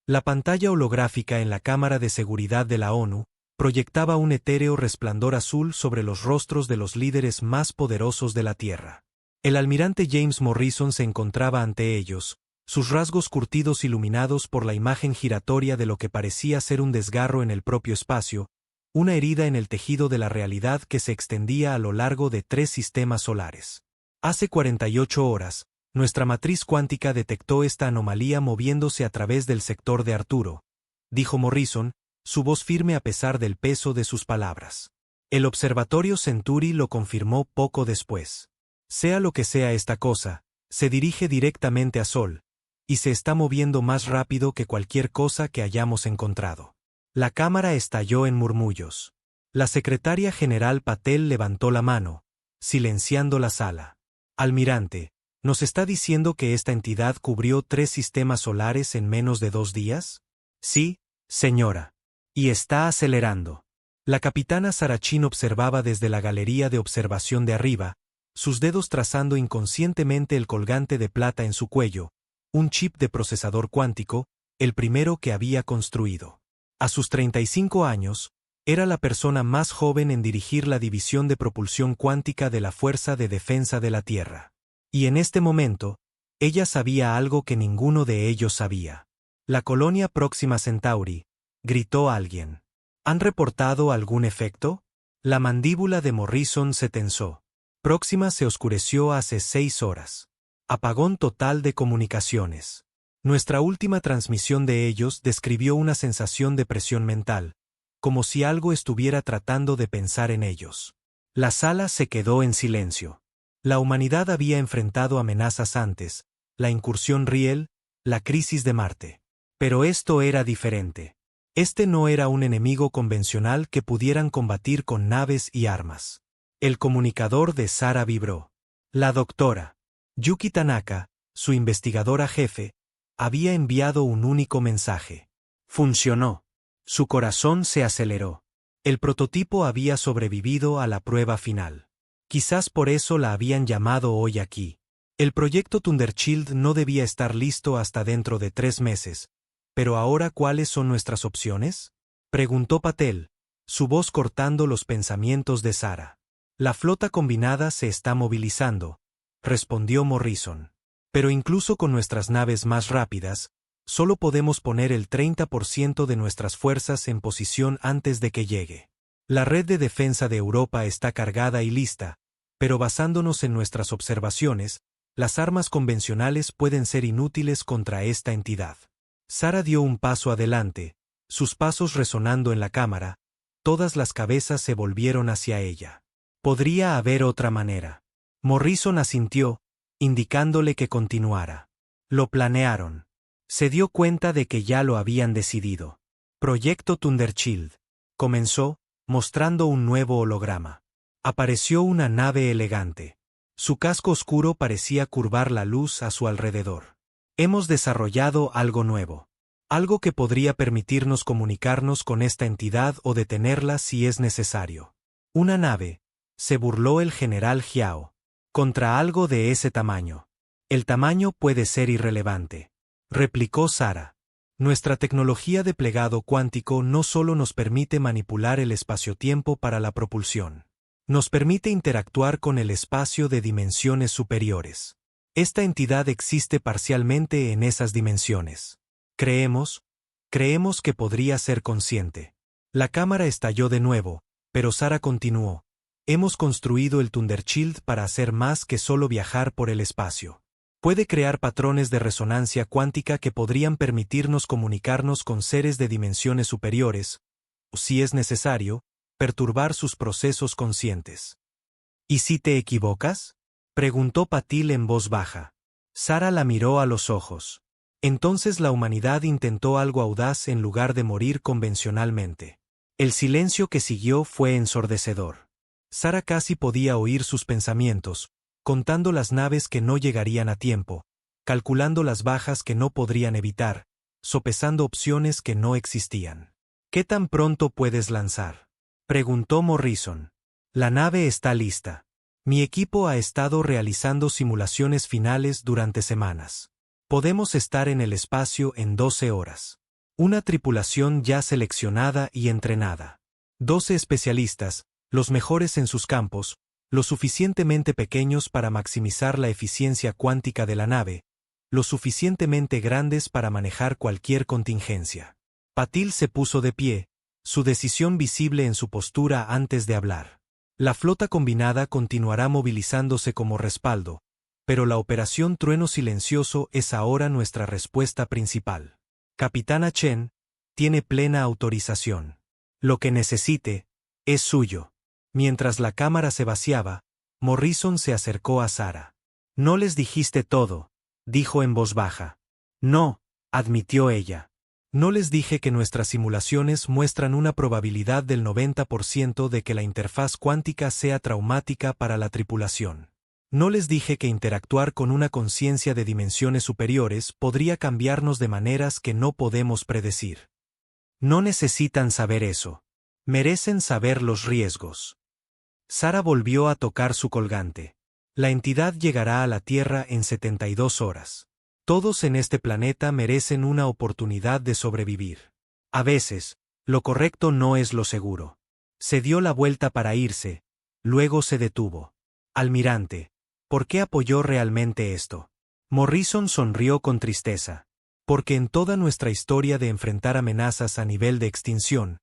La pantalla holográfica en la cámara de seguridad de la ONU proyectaba un etéreo resplandor azul sobre los rostros de los líderes más poderosos de la Tierra. El almirante James Morrison se encontraba ante ellos, sus rasgos curtidos iluminados por la imagen giratoria de lo que parecía ser un desgarro en el propio espacio, una herida en el tejido de la realidad que se extendía a lo largo de 3 sistemas solares. Hace 48 horas, nuestra matriz cuántica detectó esta anomalía moviéndose a través del sector de Arturo, dijo Morrison, su voz firme a pesar del peso de sus palabras. El observatorio Centauri lo confirmó poco después. Sea lo que sea esta cosa, se dirige directamente a Sol, y se está moviendo más rápido que cualquier cosa que hayamos encontrado. La cámara estalló en murmullos. La secretaria general Patel levantó la mano, silenciando la sala. Almirante, ¿nos está diciendo que esta entidad cubrió 3 sistemas solares en menos de 2 días? Sí, señora. Y está acelerando. La capitana Sarachin observaba desde la galería de observación de arriba, sus dedos trazando inconscientemente el colgante de plata en su cuello, un chip de procesador cuántico, el primero que había construido. A sus 35 años, era la persona más joven en dirigir la división de propulsión cuántica de la Fuerza de Defensa de la Tierra. Y en este momento, ella sabía algo que ninguno de ellos sabía. La colonia Próxima Centauri, gritó alguien. ¿Han reportado algún efecto? La mandíbula de Morrison se tensó. Próxima se oscureció hace 6 horas. Apagón total de comunicaciones. Nuestra última transmisión de ellos describió una sensación de presión mental, como si algo estuviera tratando de pensar en ellos. La sala se quedó en silencio. La humanidad había enfrentado amenazas antes, la incursión Riel, la crisis de Marte. Pero esto era diferente. Este no era un enemigo convencional que pudieran combatir con naves y armas. El comunicador de Sara vibró. La doctora Yuki Tanaka, su investigadora jefe, había enviado un único mensaje. Funcionó. Su corazón se aceleró. El prototipo había sobrevivido a la prueba final. Quizás por eso la habían llamado hoy aquí. El proyecto Thunderchild no debía estar listo hasta dentro de 3 meses. ¿Pero ahora cuáles son nuestras opciones? Preguntó Patel, su voz cortando los pensamientos de Sara. La flota combinada se está movilizando, respondió Morrison. Pero incluso con nuestras naves más rápidas, solo podemos poner el 30% de nuestras fuerzas en posición antes de que llegue. La red de defensa de Europa está cargada y lista, pero basándonos en nuestras observaciones, las armas convencionales pueden ser inútiles contra esta entidad. Sara dio un paso adelante, sus pasos resonando en la cámara, todas las cabezas se volvieron hacia ella. Podría haber otra manera. Morrison asintió, indicándole que continuara. Lo planearon. Se dio cuenta de que ya lo habían decidido. Proyecto Thunderchild. Comenzó, mostrando un nuevo holograma. Apareció una nave elegante. Su casco oscuro parecía curvar la luz a su alrededor. Hemos desarrollado algo nuevo. Algo que podría permitirnos comunicarnos con esta entidad o detenerla si es necesario. Una nave, se burló el general Jiao. Contra algo de ese tamaño. El tamaño puede ser irrelevante, replicó Sara. Nuestra tecnología de plegado cuántico no solo nos permite manipular el espacio-tiempo para la propulsión. Nos permite interactuar con el espacio de dimensiones superiores. Esta entidad existe parcialmente en esas dimensiones. Creemos que podría ser consciente. La cámara estalló de nuevo, pero Sara continuó. Hemos construido el Thunderchild para hacer más que solo viajar por el espacio. Puede crear patrones de resonancia cuántica que podrían permitirnos comunicarnos con seres de dimensiones superiores, o si es necesario, perturbar sus procesos conscientes. ¿Y si te equivocas? Preguntó Patil en voz baja. Sara la miró a los ojos. Entonces la humanidad intentó algo audaz en lugar de morir convencionalmente. El silencio que siguió fue ensordecedor. Sara casi podía oír sus pensamientos, contando las naves que no llegarían a tiempo, calculando las bajas que no podrían evitar, sopesando opciones que no existían. ¿Qué tan pronto puedes lanzar? Preguntó Morrison. La nave está lista. Mi equipo ha estado realizando simulaciones finales durante semanas. Podemos estar en el espacio en 12 horas. Una tripulación ya seleccionada y entrenada. 12 especialistas, los mejores en sus campos, lo suficientemente pequeños para maximizar la eficiencia cuántica de la nave, lo suficientemente grandes para manejar cualquier contingencia. Patil se puso de pie, su decisión visible en su postura antes de hablar. La flota combinada continuará movilizándose como respaldo, pero la operación Trueno Silencioso es ahora nuestra respuesta principal. Capitana Chen, tiene plena autorización. Lo que necesite, es suyo. Mientras la cámara se vaciaba, Morrison se acercó a Sarah. No les dijiste todo, dijo en voz baja. No, admitió ella. No les dije que nuestras simulaciones muestran una probabilidad del 90% de que la interfaz cuántica sea traumática para la tripulación. No les dije que interactuar con una conciencia de dimensiones superiores podría cambiarnos de maneras que no podemos predecir. No necesitan saber eso. Merecen saber los riesgos. Sarah volvió a tocar su colgante. La entidad llegará a la Tierra en 72 horas. Todos en este planeta merecen una oportunidad de sobrevivir. A veces, lo correcto no es lo seguro. Se dio la vuelta para irse, luego se detuvo. Almirante, ¿por qué apoyó realmente esto? Morrison sonrió con tristeza. Porque en toda nuestra historia de enfrentar amenazas a nivel de extinción,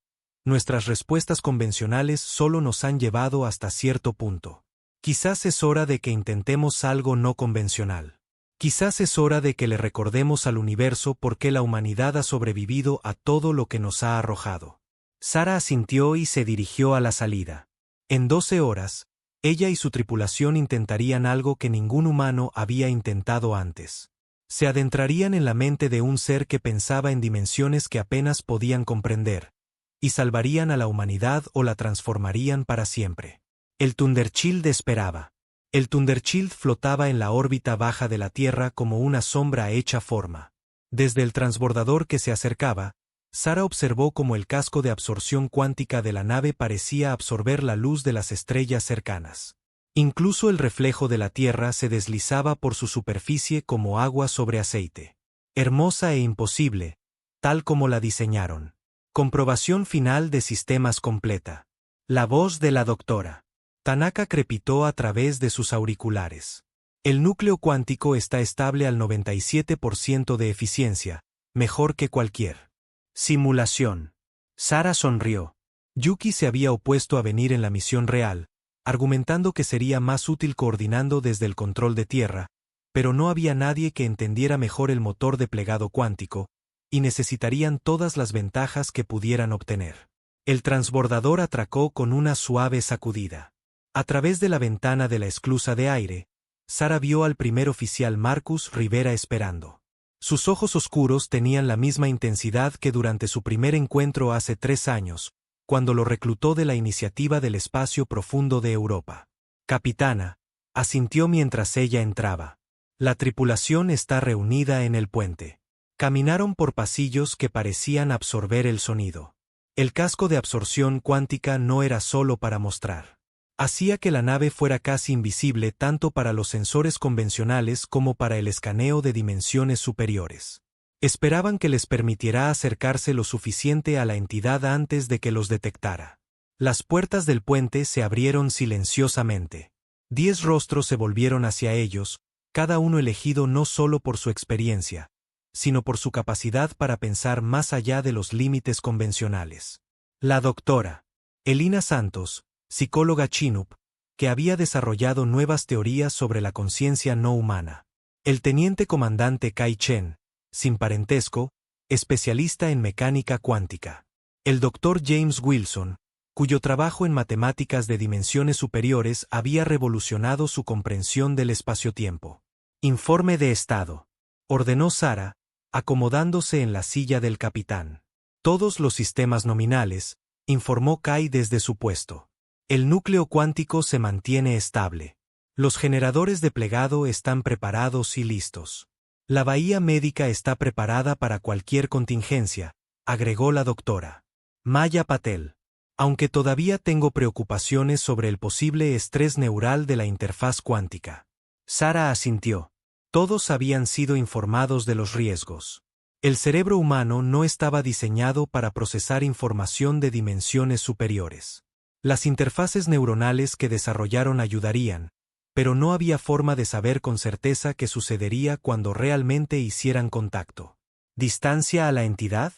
nuestras respuestas convencionales solo nos han llevado hasta cierto punto. Quizás es hora de que intentemos algo no convencional. Quizás es hora de que le recordemos al universo por qué la humanidad ha sobrevivido a todo lo que nos ha arrojado. Sarah asintió y se dirigió a la salida. En 12 horas, ella y su tripulación intentarían algo que ningún humano había intentado antes. Se adentrarían en la mente de un ser que pensaba en dimensiones que apenas podían comprender, y salvarían a la humanidad o la transformarían para siempre. El Thundershield esperaba. El Thundershield flotaba en la órbita baja de la Tierra como una sombra hecha forma. Desde el transbordador que se acercaba, Sarah observó cómo el casco de absorción cuántica de la nave parecía absorber la luz de las estrellas cercanas. Incluso el reflejo de la Tierra se deslizaba por su superficie como agua sobre aceite. Hermosa e imposible, tal como la diseñaron. Comprobación final de sistemas completa. La voz de la doctora Tanaka crepitó a través de sus auriculares. El núcleo cuántico está estable al 97% de eficiencia, mejor que cualquier simulación. Sarah sonrió. Yuki se había opuesto a venir en la misión real, argumentando que sería más útil coordinando desde el control de tierra, pero no había nadie que entendiera mejor el motor de plegado cuántico, y necesitarían todas las ventajas que pudieran obtener. El transbordador atracó con una suave sacudida. A través de la ventana de la esclusa de aire, Sarah vio al primer oficial Marcus Rivera esperando. Sus ojos oscuros tenían la misma intensidad que durante su primer encuentro hace 3 años, cuando lo reclutó de la Iniciativa del Espacio Profundo de Europa. Capitana, asintió mientras ella entraba. La tripulación está reunida en el puente. Caminaron por pasillos que parecían absorber el sonido. El casco de absorción cuántica no era solo para mostrar. Hacía que la nave fuera casi invisible tanto para los sensores convencionales como para el escaneo de dimensiones superiores. Esperaban que les permitiera acercarse lo suficiente a la entidad antes de que los detectara. Las puertas del puente se abrieron silenciosamente. 10 rostros se volvieron hacia ellos, cada uno elegido no solo por su experiencia, sino por su capacidad para pensar más allá de los límites convencionales. La doctora Elina Santos, psicóloga Chinook, que había desarrollado nuevas teorías sobre la conciencia no humana. El teniente comandante Kai Chen, sin parentesco, especialista en mecánica cuántica. El doctor James Wilson, cuyo trabajo en matemáticas de dimensiones superiores había revolucionado su comprensión del espacio-tiempo. Informe de estado. Ordenó Sarah, acomodándose en la silla del capitán. Todos los sistemas nominales, informó Kai desde su puesto. El núcleo cuántico se mantiene estable. Los generadores de plegado están preparados y listos. La bahía médica está preparada para cualquier contingencia, agregó la doctora Maya Patel. Aunque todavía tengo preocupaciones sobre el posible estrés neural de la interfaz cuántica. Sarah asintió. Todos habían sido informados de los riesgos. El cerebro humano no estaba diseñado para procesar información de dimensiones superiores. Las interfaces neuronales que desarrollaron ayudarían, pero no había forma de saber con certeza qué sucedería cuando realmente hicieran contacto. ¿Distancia a la entidad?,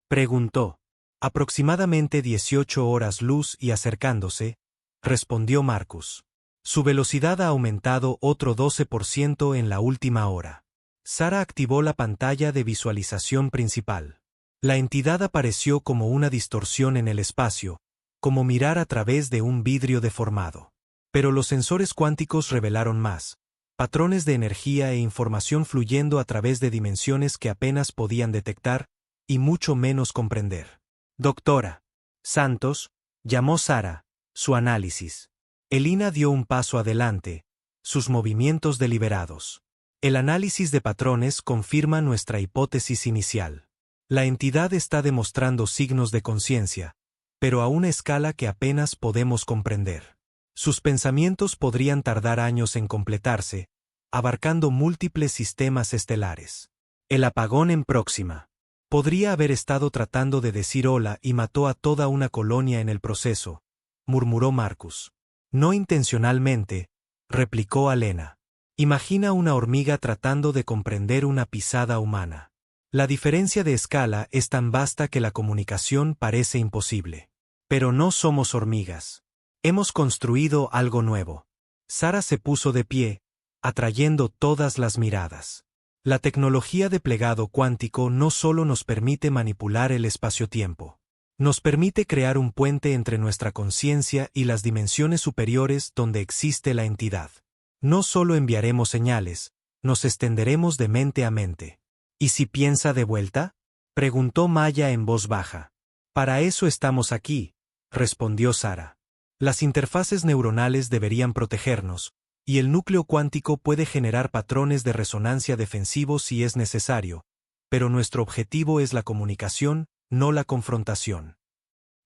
preguntó. Aproximadamente 18 horas luz y acercándose, respondió Marcus. Su velocidad ha aumentado otro 12% en la última hora. Sara activó la pantalla de visualización principal. La entidad apareció como una distorsión en el espacio, como mirar a través de un vidrio deformado. Pero los sensores cuánticos revelaron más, patrones de energía e información fluyendo a través de dimensiones que apenas podían detectar y mucho menos comprender. Doctora Santos, llamó Sara, su análisis. Elina dio un paso adelante, sus movimientos deliberados. El análisis de patrones confirma nuestra hipótesis inicial. La entidad está demostrando signos de conciencia, pero a una escala que apenas podemos comprender. Sus pensamientos podrían tardar años en completarse, abarcando múltiples sistemas estelares. El apagón en Próxima. Podría haber estado tratando de decir hola y mató a toda una colonia en el proceso, murmuró Marcus. No intencionalmente, replicó Alena. Imagina una hormiga tratando de comprender una pisada humana. La diferencia de escala es tan vasta que la comunicación parece imposible. Pero no somos hormigas. Hemos construido algo nuevo. Sara se puso de pie, atrayendo todas las miradas. La tecnología de plegado cuántico no solo nos permite manipular el espacio-tiempo. Nos permite crear un puente entre nuestra conciencia y las dimensiones superiores donde existe la entidad. No solo enviaremos señales, nos extenderemos de mente a mente. ¿Y si piensa de vuelta?, preguntó Maya en voz baja. Para eso estamos aquí, respondió Sara. Las interfaces neuronales deberían protegernos, y el núcleo cuántico puede generar patrones de resonancia defensivos si es necesario, pero nuestro objetivo es la comunicación, no la confrontación.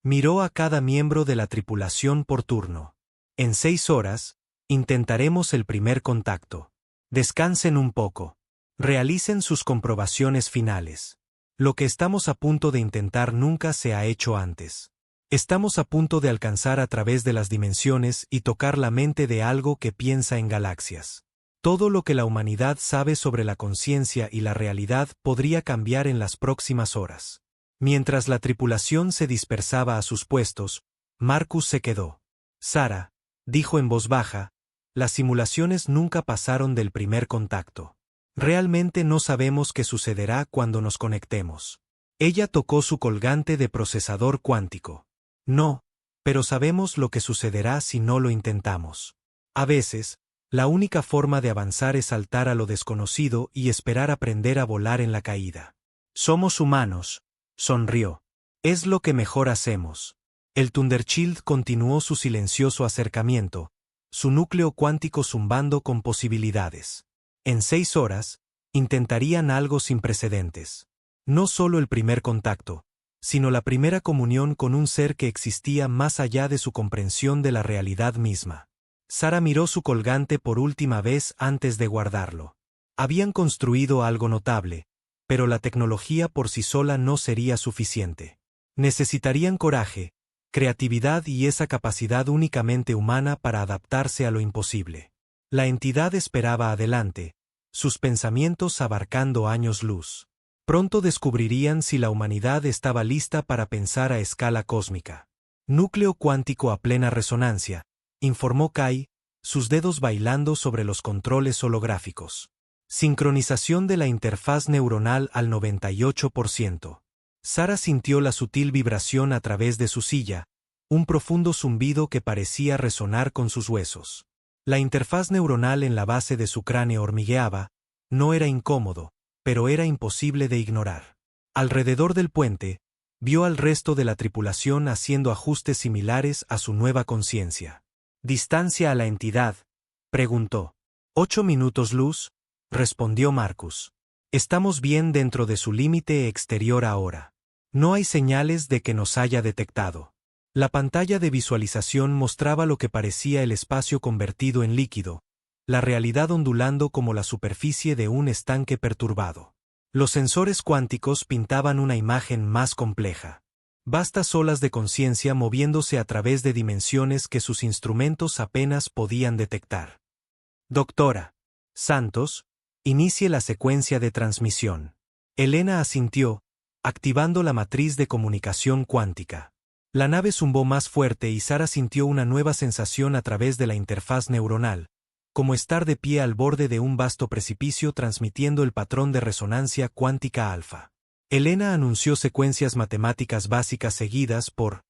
Miró a cada miembro de la tripulación por turno. En 6 horas, intentaremos el primer contacto. Descansen un poco. Realicen sus comprobaciones finales. Lo que estamos a punto de intentar nunca se ha hecho antes. Estamos a punto de alcanzar a través de las dimensiones y tocar la mente de algo que piensa en galaxias. Todo lo que la humanidad sabe sobre la conciencia y la realidad podría cambiar en las próximas horas. Mientras la tripulación se dispersaba a sus puestos, Marcus se quedó. Sara, dijo en voz baja, las simulaciones nunca pasaron del primer contacto. Realmente no sabemos qué sucederá cuando nos conectemos. Ella tocó su colgante de procesador cuántico. No, pero sabemos lo que sucederá si no lo intentamos. A veces, la única forma de avanzar es saltar a lo desconocido y esperar aprender a volar en la caída. Somos humanos, sonrió. Es lo que mejor hacemos. El Thundershield continuó su silencioso acercamiento, su núcleo cuántico zumbando con posibilidades. En 6 horas, intentarían algo sin precedentes. No solo el primer contacto, sino la primera comunión con un ser que existía más allá de su comprensión de la realidad misma. Sara miró su colgante por última vez antes de guardarlo. Habían construido algo notable, pero la tecnología por sí sola no sería suficiente. Necesitarían coraje, creatividad y esa capacidad únicamente humana para adaptarse a lo imposible. La entidad esperaba adelante, sus pensamientos abarcando años luz. Pronto descubrirían si la humanidad estaba lista para pensar a escala cósmica. Núcleo cuántico a plena resonancia, informó Kai, sus dedos bailando sobre los controles holográficos. Sincronización de la interfaz neuronal al 98%. Sara sintió la sutil vibración a través de su silla, un profundo zumbido que parecía resonar con sus huesos. La interfaz neuronal en la base de su cráneo hormigueaba, no era incómodo, pero era imposible de ignorar. Alrededor del puente, vio al resto de la tripulación haciendo ajustes similares a su nueva conciencia. ¿Distancia a la entidad?, preguntó. 8 minutos luz, respondió Marcus. Estamos bien dentro de su límite exterior ahora. No hay señales de que nos haya detectado. La pantalla de visualización mostraba lo que parecía el espacio convertido en líquido, la realidad ondulando como la superficie de un estanque perturbado. Los sensores cuánticos pintaban una imagen más compleja. Vastas olas de conciencia moviéndose a través de dimensiones que sus instrumentos apenas podían detectar. Doctora Santos, inicie la secuencia de transmisión. Elena asintió, activando la matriz de comunicación cuántica. La nave zumbó más fuerte y Sara sintió una nueva sensación a través de la interfaz neuronal, como estar de pie al borde de un vasto precipicio transmitiendo el patrón de resonancia cuántica alfa. Elena anunció secuencias matemáticas básicas seguidas por...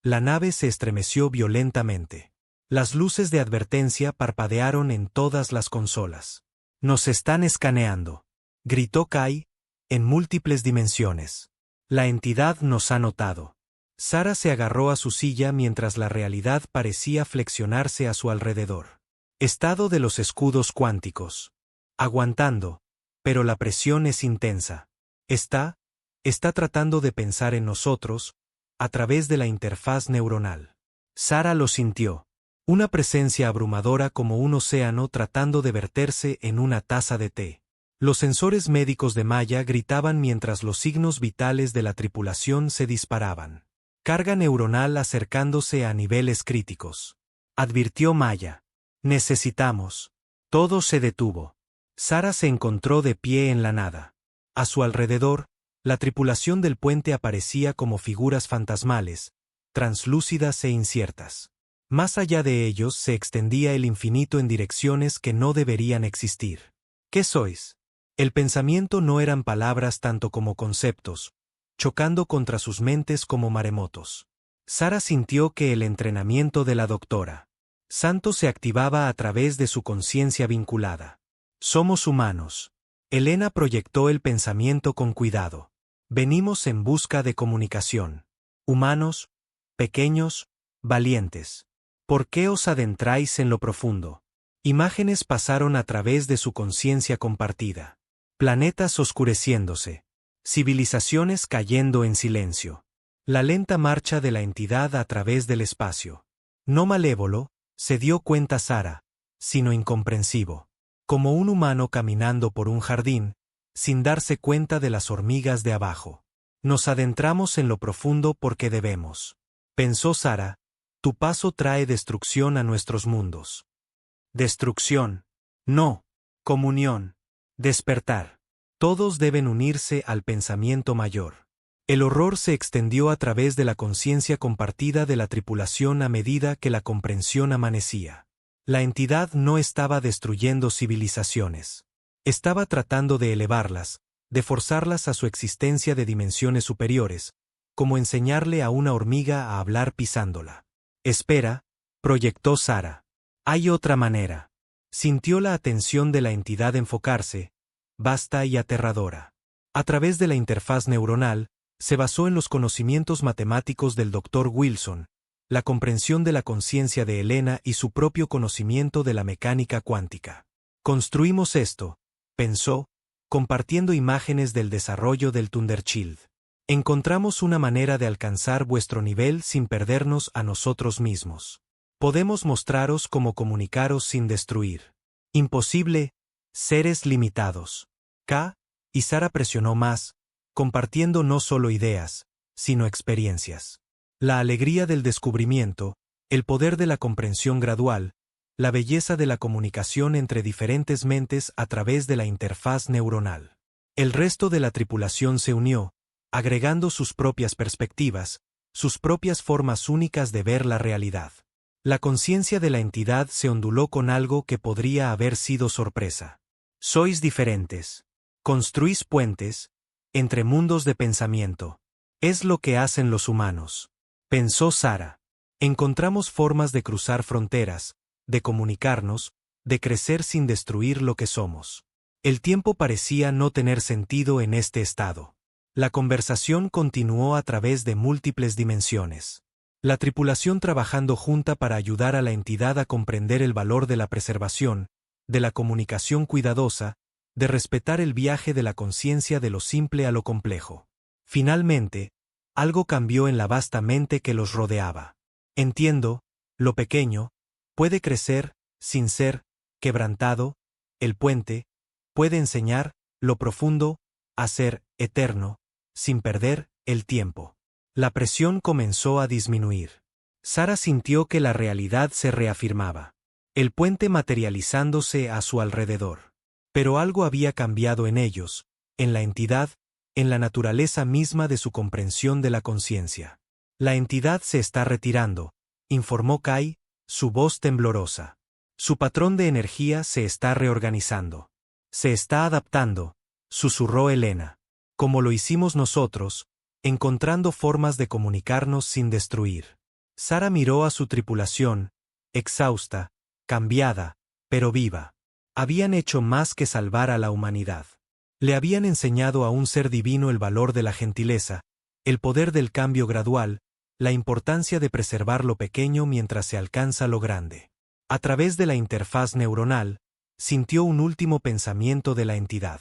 La nave se estremeció violentamente. Las luces de advertencia parpadearon en todas las consolas. «Nos están escaneando», gritó Kai, en múltiples dimensiones. «La entidad nos ha notado». Sara se agarró a su silla mientras la realidad parecía flexionarse a su alrededor. Estado de los escudos cuánticos. Aguantando, pero la presión es intensa. Está tratando de pensar en nosotros, a través de la interfaz neuronal. Sara lo sintió. Una presencia abrumadora como un océano tratando de verterse en una taza de té. Los sensores médicos de Maya gritaban mientras los signos vitales de la tripulación se disparaban. Carga neuronal acercándose a niveles críticos. Advirtió Maya. Necesitamos. Todo se detuvo. Sara se encontró de pie en la nada. A su alrededor, la tripulación del puente aparecía como figuras fantasmales, translúcidas e inciertas. Más allá de ellos se extendía el infinito en direcciones que no deberían existir. ¿Qué sois? El pensamiento no eran palabras tanto como conceptos, chocando contra sus mentes como maremotos. Sara sintió que el entrenamiento de la doctora Santos se activaba a través de su conciencia vinculada. Somos humanos. Elena proyectó el pensamiento con cuidado. Venimos en busca de comunicación. Humanos, pequeños, valientes. ¿Por qué os adentráis en lo profundo? Imágenes pasaron a través de su conciencia compartida. Planetas oscureciéndose. Civilizaciones cayendo en silencio. La lenta marcha de la entidad a través del espacio. No malévolo, se dio cuenta Sara, sino incomprensivo. Como un humano caminando por un jardín, sin darse cuenta de las hormigas de abajo. Nos adentramos en lo profundo porque debemos. Pensó Sara, tu paso trae destrucción a nuestros mundos. Destrucción. No. Comunión. Despertar. Todos deben unirse al pensamiento mayor. El horror se extendió a través de la conciencia compartida de la tripulación a medida que la comprensión amanecía. La entidad no estaba destruyendo civilizaciones. Estaba tratando de elevarlas, de forzarlas a su existencia de dimensiones superiores, como enseñarle a una hormiga a hablar pisándola. Espera, proyectó Sara. Hay otra manera. Sintió la atención de la entidad enfocarse, vasta y aterradora. A través de la interfaz neuronal, se basó en los conocimientos matemáticos del Dr. Wilson, la comprensión de la conciencia de Elena y su propio conocimiento de la mecánica cuántica. Construimos esto, pensó, compartiendo imágenes del desarrollo del Thundershield. Encontramos una manera de alcanzar vuestro nivel sin perdernos a nosotros mismos. Podemos mostraros cómo comunicaros sin destruir. Imposible, seres limitados. K. y Sara presionó más, compartiendo no solo ideas, sino experiencias. La alegría del descubrimiento, el poder de la comprensión gradual, la belleza de la comunicación entre diferentes mentes a través de la interfaz neuronal. El resto de la tripulación se unió, agregando sus propias perspectivas, sus propias formas únicas de ver la realidad. La conciencia de la entidad se onduló con algo que podría haber sido sorpresa. Sois diferentes. Construís puentes entre mundos de pensamiento. Es lo que hacen los humanos. Pensó Sara. Encontramos formas de cruzar fronteras, de comunicarnos, de crecer sin destruir lo que somos. El tiempo parecía no tener sentido en este estado. La conversación continuó a través de múltiples dimensiones. La tripulación trabajando junta para ayudar a la entidad a comprender el valor de la preservación, de la comunicación cuidadosa, de respetar el viaje de la conciencia de lo simple a lo complejo. Finalmente, algo cambió en la vasta mente que los rodeaba. Entiendo, lo pequeño, puede crecer, sin ser, quebrantado, el puente, puede enseñar, lo profundo, a ser eterno, sin perder el tiempo. La presión comenzó a disminuir. Sara sintió que la realidad se reafirmaba. El puente materializándose a su alrededor. Pero algo había cambiado en ellos, en la entidad, en la naturaleza misma de su comprensión de la conciencia. La entidad se está retirando, informó Kai, su voz temblorosa. Su patrón de energía se está reorganizando. Se está adaptando, susurró Elena. Como lo hicimos nosotros, encontrando formas de comunicarnos sin destruir. Sara miró a su tripulación, exhausta, cambiada, pero viva. Habían hecho más que salvar a la humanidad. Le habían enseñado a un ser divino el valor de la gentileza, el poder del cambio gradual, la importancia de preservar lo pequeño mientras se alcanza lo grande. A través de la interfaz neuronal, sintió un último pensamiento de la entidad.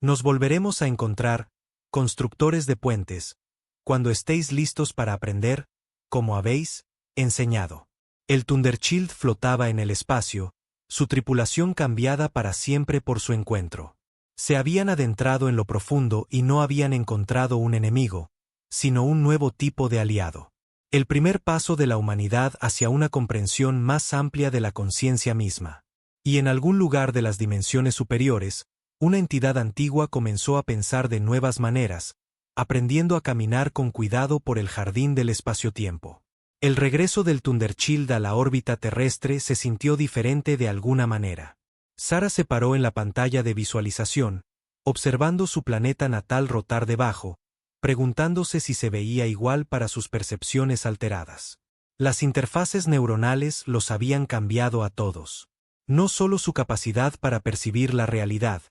Nos volveremos a encontrar, constructores de puentes, cuando estéis listos para aprender, como habéis enseñado. El Thundershield flotaba en el espacio, su tripulación cambiada para siempre por su encuentro. Se habían adentrado en lo profundo y no habían encontrado un enemigo, sino un nuevo tipo de aliado. El primer paso de la humanidad hacia una comprensión más amplia de la conciencia misma. Y en algún lugar de las dimensiones superiores, una entidad antigua comenzó a pensar de nuevas maneras, aprendiendo a caminar con cuidado por el jardín del espacio-tiempo. El regreso del Thundershield a la órbita terrestre se sintió diferente de alguna manera. Sara se paró en la pantalla de visualización, observando su planeta natal rotar debajo, preguntándose si se veía igual para sus percepciones alteradas. Las interfaces neuronales los habían cambiado a todos. No solo su capacidad para percibir la realidad,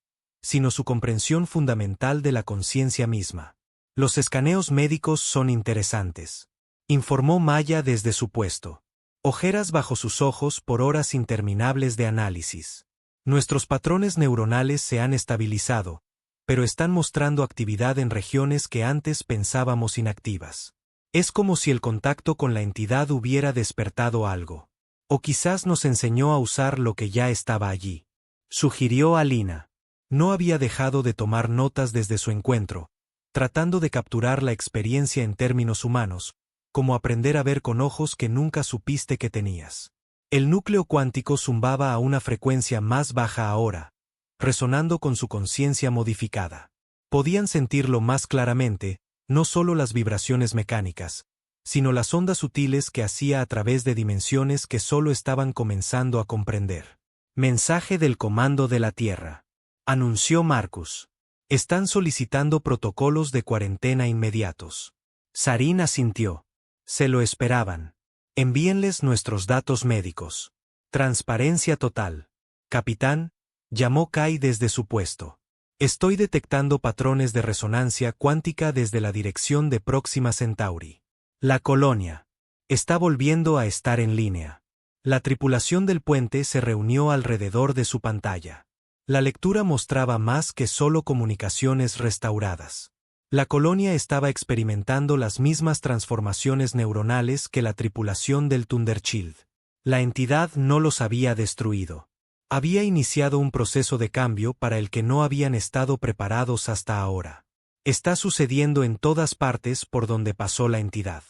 sino su comprensión fundamental de la conciencia misma. Los escaneos médicos son interesantes, informó Maya desde su puesto. Ojeras bajo sus ojos por horas interminables de análisis. Nuestros patrones neuronales se han estabilizado, pero están mostrando actividad en regiones que antes pensábamos inactivas. Es como si el contacto con la entidad hubiera despertado algo. O quizás nos enseñó a usar lo que ya estaba allí. Sugirió Alina. No había dejado de tomar notas desde su encuentro, tratando de capturar la experiencia en términos humanos, como aprender a ver con ojos que nunca supiste que tenías. El núcleo cuántico zumbaba a una frecuencia más baja ahora, resonando con su conciencia modificada. Podían sentirlo más claramente, no solo las vibraciones mecánicas, sino las ondas sutiles que hacía a través de dimensiones que solo estaban comenzando a comprender. Mensaje del Comando de la Tierra. Anunció Marcus. Están solicitando protocolos de cuarentena inmediatos. Sarin asintió. Se lo esperaban. Envíenles nuestros datos médicos. Transparencia total. Capitán, llamó Kai desde su puesto. Estoy detectando patrones de resonancia cuántica desde la dirección de Próxima Centauri. La colonia está volviendo a estar en línea. La tripulación del puente se reunió alrededor de su pantalla. La lectura mostraba más que solo comunicaciones restauradas. La colonia estaba experimentando las mismas transformaciones neuronales que la tripulación del Thundershield. La entidad no los había destruido. Había iniciado un proceso de cambio para el que no habían estado preparados hasta ahora. Está sucediendo en todas partes por donde pasó la entidad.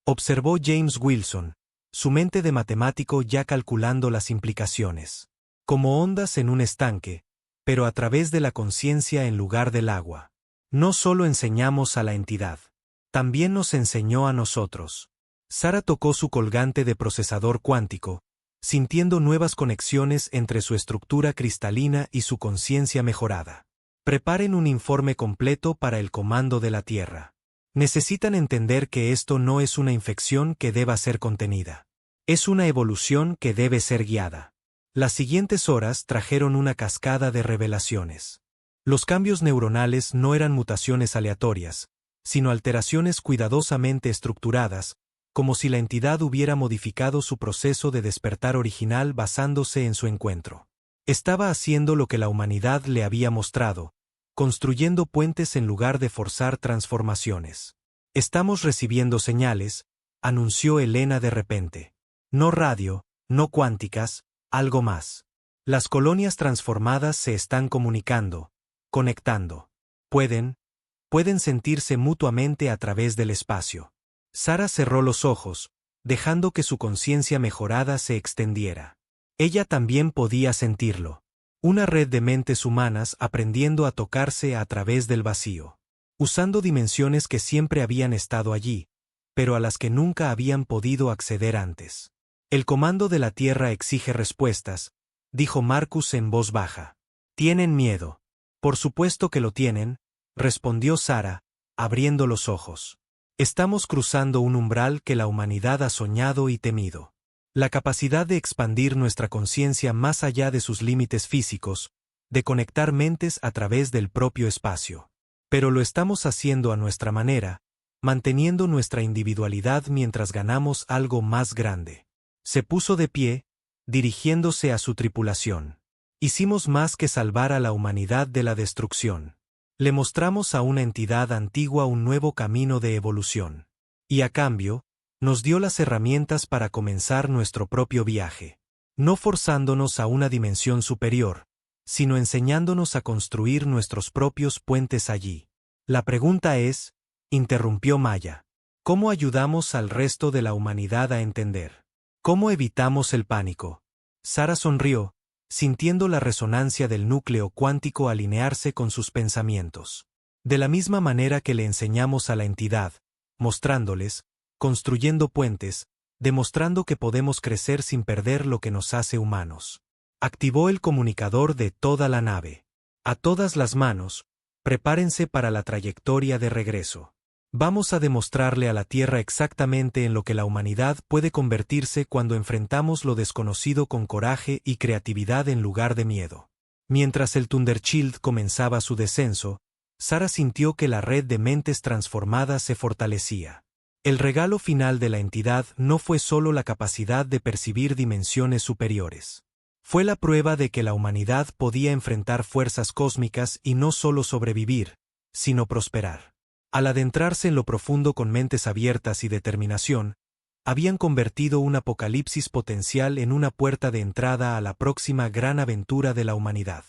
Observó James Wilson, su mente de matemático ya calculando las implicaciones. Como ondas en un estanque, pero a través de la conciencia en lugar del agua. No solo enseñamos a la entidad, también nos enseñó a nosotros. Sara tocó su colgante de procesador cuántico, sintiendo nuevas conexiones entre su estructura cristalina y su conciencia mejorada. Preparen un informe completo para el Comando de la Tierra. Necesitan entender que esto no es una infección que deba ser contenida. Es una evolución que debe ser guiada. Las siguientes horas trajeron una cascada de revelaciones. Los cambios neuronales no eran mutaciones aleatorias, sino alteraciones cuidadosamente estructuradas, como si la entidad hubiera modificado su proceso de despertar original basándose en su encuentro. Estaba haciendo lo que la humanidad le había mostrado, construyendo puentes en lugar de forzar transformaciones. Estamos recibiendo señales, anunció Elena de repente. No radio, no cuánticas, algo más. Las colonias transformadas se están comunicando, conectando. Pueden sentirse mutuamente a través del espacio. Sara cerró los ojos, dejando que su conciencia mejorada se extendiera. Ella también podía sentirlo. Una red de mentes humanas aprendiendo a tocarse a través del vacío. Usando dimensiones que siempre habían estado allí, pero a las que nunca habían podido acceder antes. El comando de la Tierra exige respuestas, dijo Marcus en voz baja. ¿Tienen miedo? Por supuesto que lo tienen, respondió Sara, abriendo los ojos. Estamos cruzando un umbral que la humanidad ha soñado y temido. La capacidad de expandir nuestra conciencia más allá de sus límites físicos, de conectar mentes a través del propio espacio. Pero lo estamos haciendo a nuestra manera, manteniendo nuestra individualidad mientras ganamos algo más grande. Se puso de pie, dirigiéndose a su tripulación. Hicimos más que salvar a la humanidad de la destrucción. Le mostramos a una entidad antigua un nuevo camino de evolución. Y a cambio, nos dio las herramientas para comenzar nuestro propio viaje. No forzándonos a una dimensión superior, sino enseñándonos a construir nuestros propios puentes allí. La pregunta es, interrumpió Maya, ¿cómo ayudamos al resto de la humanidad a entender? ¿Cómo evitamos el pánico? Sara sonrió, sintiendo la resonancia del núcleo cuántico alinearse con sus pensamientos. De la misma manera que le enseñamos a la entidad, mostrándoles, construyendo puentes, demostrando que podemos crecer sin perder lo que nos hace humanos. Activó el comunicador de toda la nave. A todas las manos, prepárense para la trayectoria de regreso. Vamos a demostrarle a la Tierra exactamente en lo que la humanidad puede convertirse cuando enfrentamos lo desconocido con coraje y creatividad en lugar de miedo. Mientras el Thundershield comenzaba su descenso, Sara sintió que la red de mentes transformadas se fortalecía. El regalo final de la entidad no fue solo la capacidad de percibir dimensiones superiores. Fue la prueba de que la humanidad podía enfrentar fuerzas cósmicas y no solo sobrevivir, sino prosperar. Al adentrarse en lo profundo con mentes abiertas y determinación, habían convertido un apocalipsis potencial en una puerta de entrada a la próxima gran aventura de la humanidad.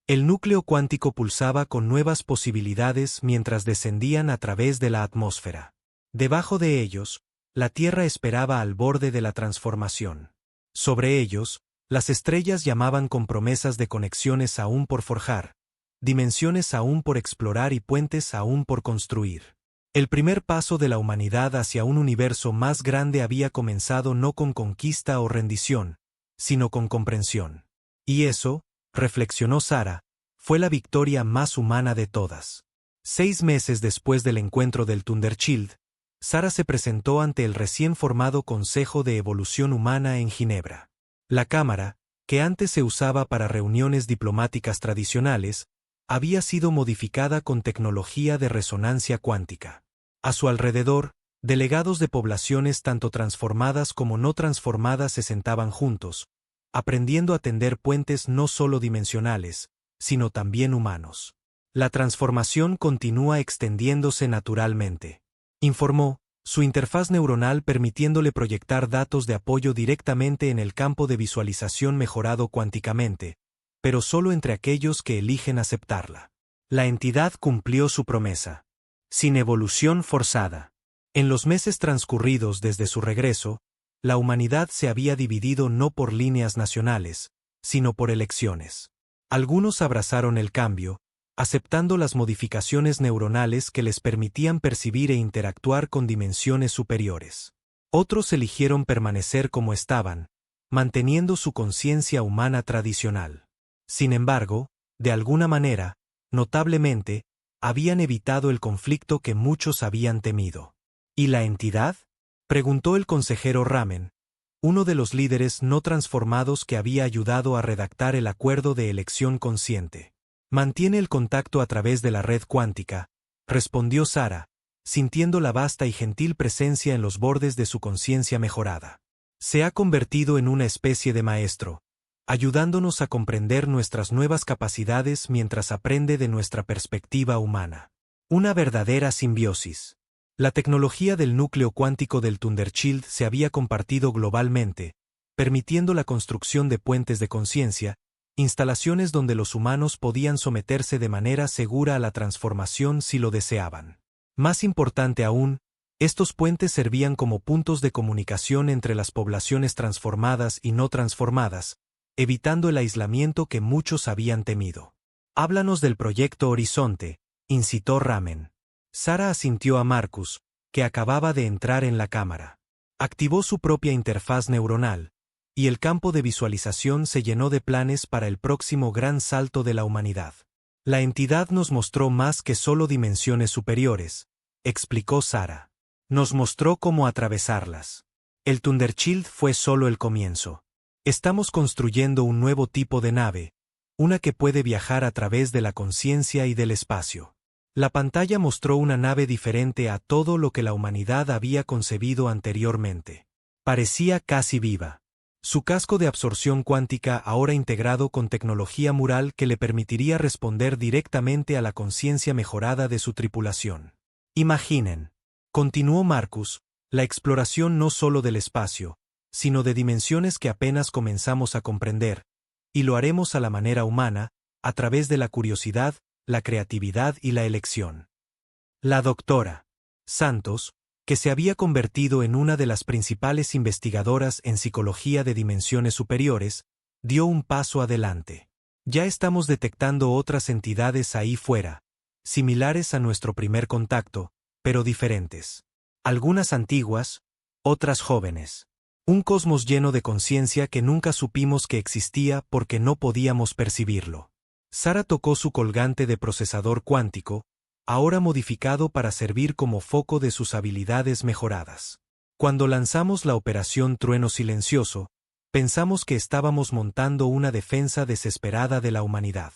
El núcleo cuántico pulsaba con nuevas posibilidades mientras descendían a través de la atmósfera. Debajo de ellos, la Tierra esperaba al borde de la transformación. Sobre ellos, las estrellas llamaban con promesas de conexiones aún por forjar, dimensiones aún por explorar y puentes aún por construir. El primer paso de la humanidad hacia un universo más grande había comenzado no con conquista o rendición, sino con comprensión. Y eso, reflexionó Sara, fue la victoria más humana de todas. 6 meses después del encuentro del Thundershield, Sara se presentó ante el recién formado Consejo de Evolución Humana en Ginebra. La cámara, que antes se usaba para reuniones diplomáticas tradicionales, había sido modificada con tecnología de resonancia cuántica. A su alrededor, delegados de poblaciones tanto transformadas como no transformadas se sentaban juntos, aprendiendo a tender puentes no solo dimensionales, sino también humanos. La transformación continúa extendiéndose naturalmente, informó, su interfaz neuronal permitiéndole proyectar datos de apoyo directamente en el campo de visualización mejorado cuánticamente, pero solo entre aquellos que eligen aceptarla. La entidad cumplió su promesa. Sin evolución forzada. En los meses transcurridos desde su regreso, la humanidad se había dividido no por líneas nacionales, sino por elecciones. Algunos abrazaron el cambio, aceptando las modificaciones neuronales que les permitían percibir e interactuar con dimensiones superiores. Otros eligieron permanecer como estaban, manteniendo su conciencia humana tradicional. Sin embargo, de alguna manera, notablemente, habían evitado el conflicto que muchos habían temido. ¿Y la entidad?, preguntó el consejero Ramen, uno de los líderes no transformados que había ayudado a redactar el acuerdo de elección consciente. Mantiene el contacto a través de la red cuántica, respondió Sara, sintiendo la vasta y gentil presencia en los bordes de su conciencia mejorada. Se ha convertido en una especie de maestro, ayudándonos a comprender nuestras nuevas capacidades mientras aprende de nuestra perspectiva humana. Una verdadera simbiosis. La tecnología del núcleo cuántico del Thundershield se había compartido globalmente, permitiendo la construcción de puentes de conciencia, instalaciones donde los humanos podían someterse de manera segura a la transformación si lo deseaban. Más importante aún, estos puentes servían como puntos de comunicación entre las poblaciones transformadas y no transformadas, evitando el aislamiento que muchos habían temido. «Háblanos del proyecto Horizonte», incitó Ramen. Sara asintió a Marcus, que acababa de entrar en la cámara. Activó su propia interfaz neuronal, y el campo de visualización se llenó de planes para el próximo gran salto de la humanidad. La entidad nos mostró más que solo dimensiones superiores, explicó Sara. Nos mostró cómo atravesarlas. El Thundershield fue solo el comienzo. Estamos construyendo un nuevo tipo de nave, una que puede viajar a través de la conciencia y del espacio. La pantalla mostró una nave diferente a todo lo que la humanidad había concebido anteriormente. Parecía casi viva. Su casco de absorción cuántica ahora integrado con tecnología mural que le permitiría responder directamente a la conciencia mejorada de su tripulación. Imaginen, continuó Marcus, la exploración no solo del espacio, sino de dimensiones que apenas comenzamos a comprender, y lo haremos a la manera humana, a través de la curiosidad, la creatividad y la elección. La doctora Santos, que se había convertido en una de las principales investigadoras en psicología de dimensiones superiores, dio un paso adelante. Ya estamos detectando otras entidades ahí fuera, similares a nuestro primer contacto, pero diferentes. Algunas antiguas, otras jóvenes. Un cosmos lleno de conciencia que nunca supimos que existía porque no podíamos percibirlo. Sara tocó su colgante de procesador cuántico, ahora modificado para servir como foco de sus habilidades mejoradas. Cuando lanzamos la operación Trueno Silencioso, pensamos que estábamos montando una defensa desesperada de la humanidad.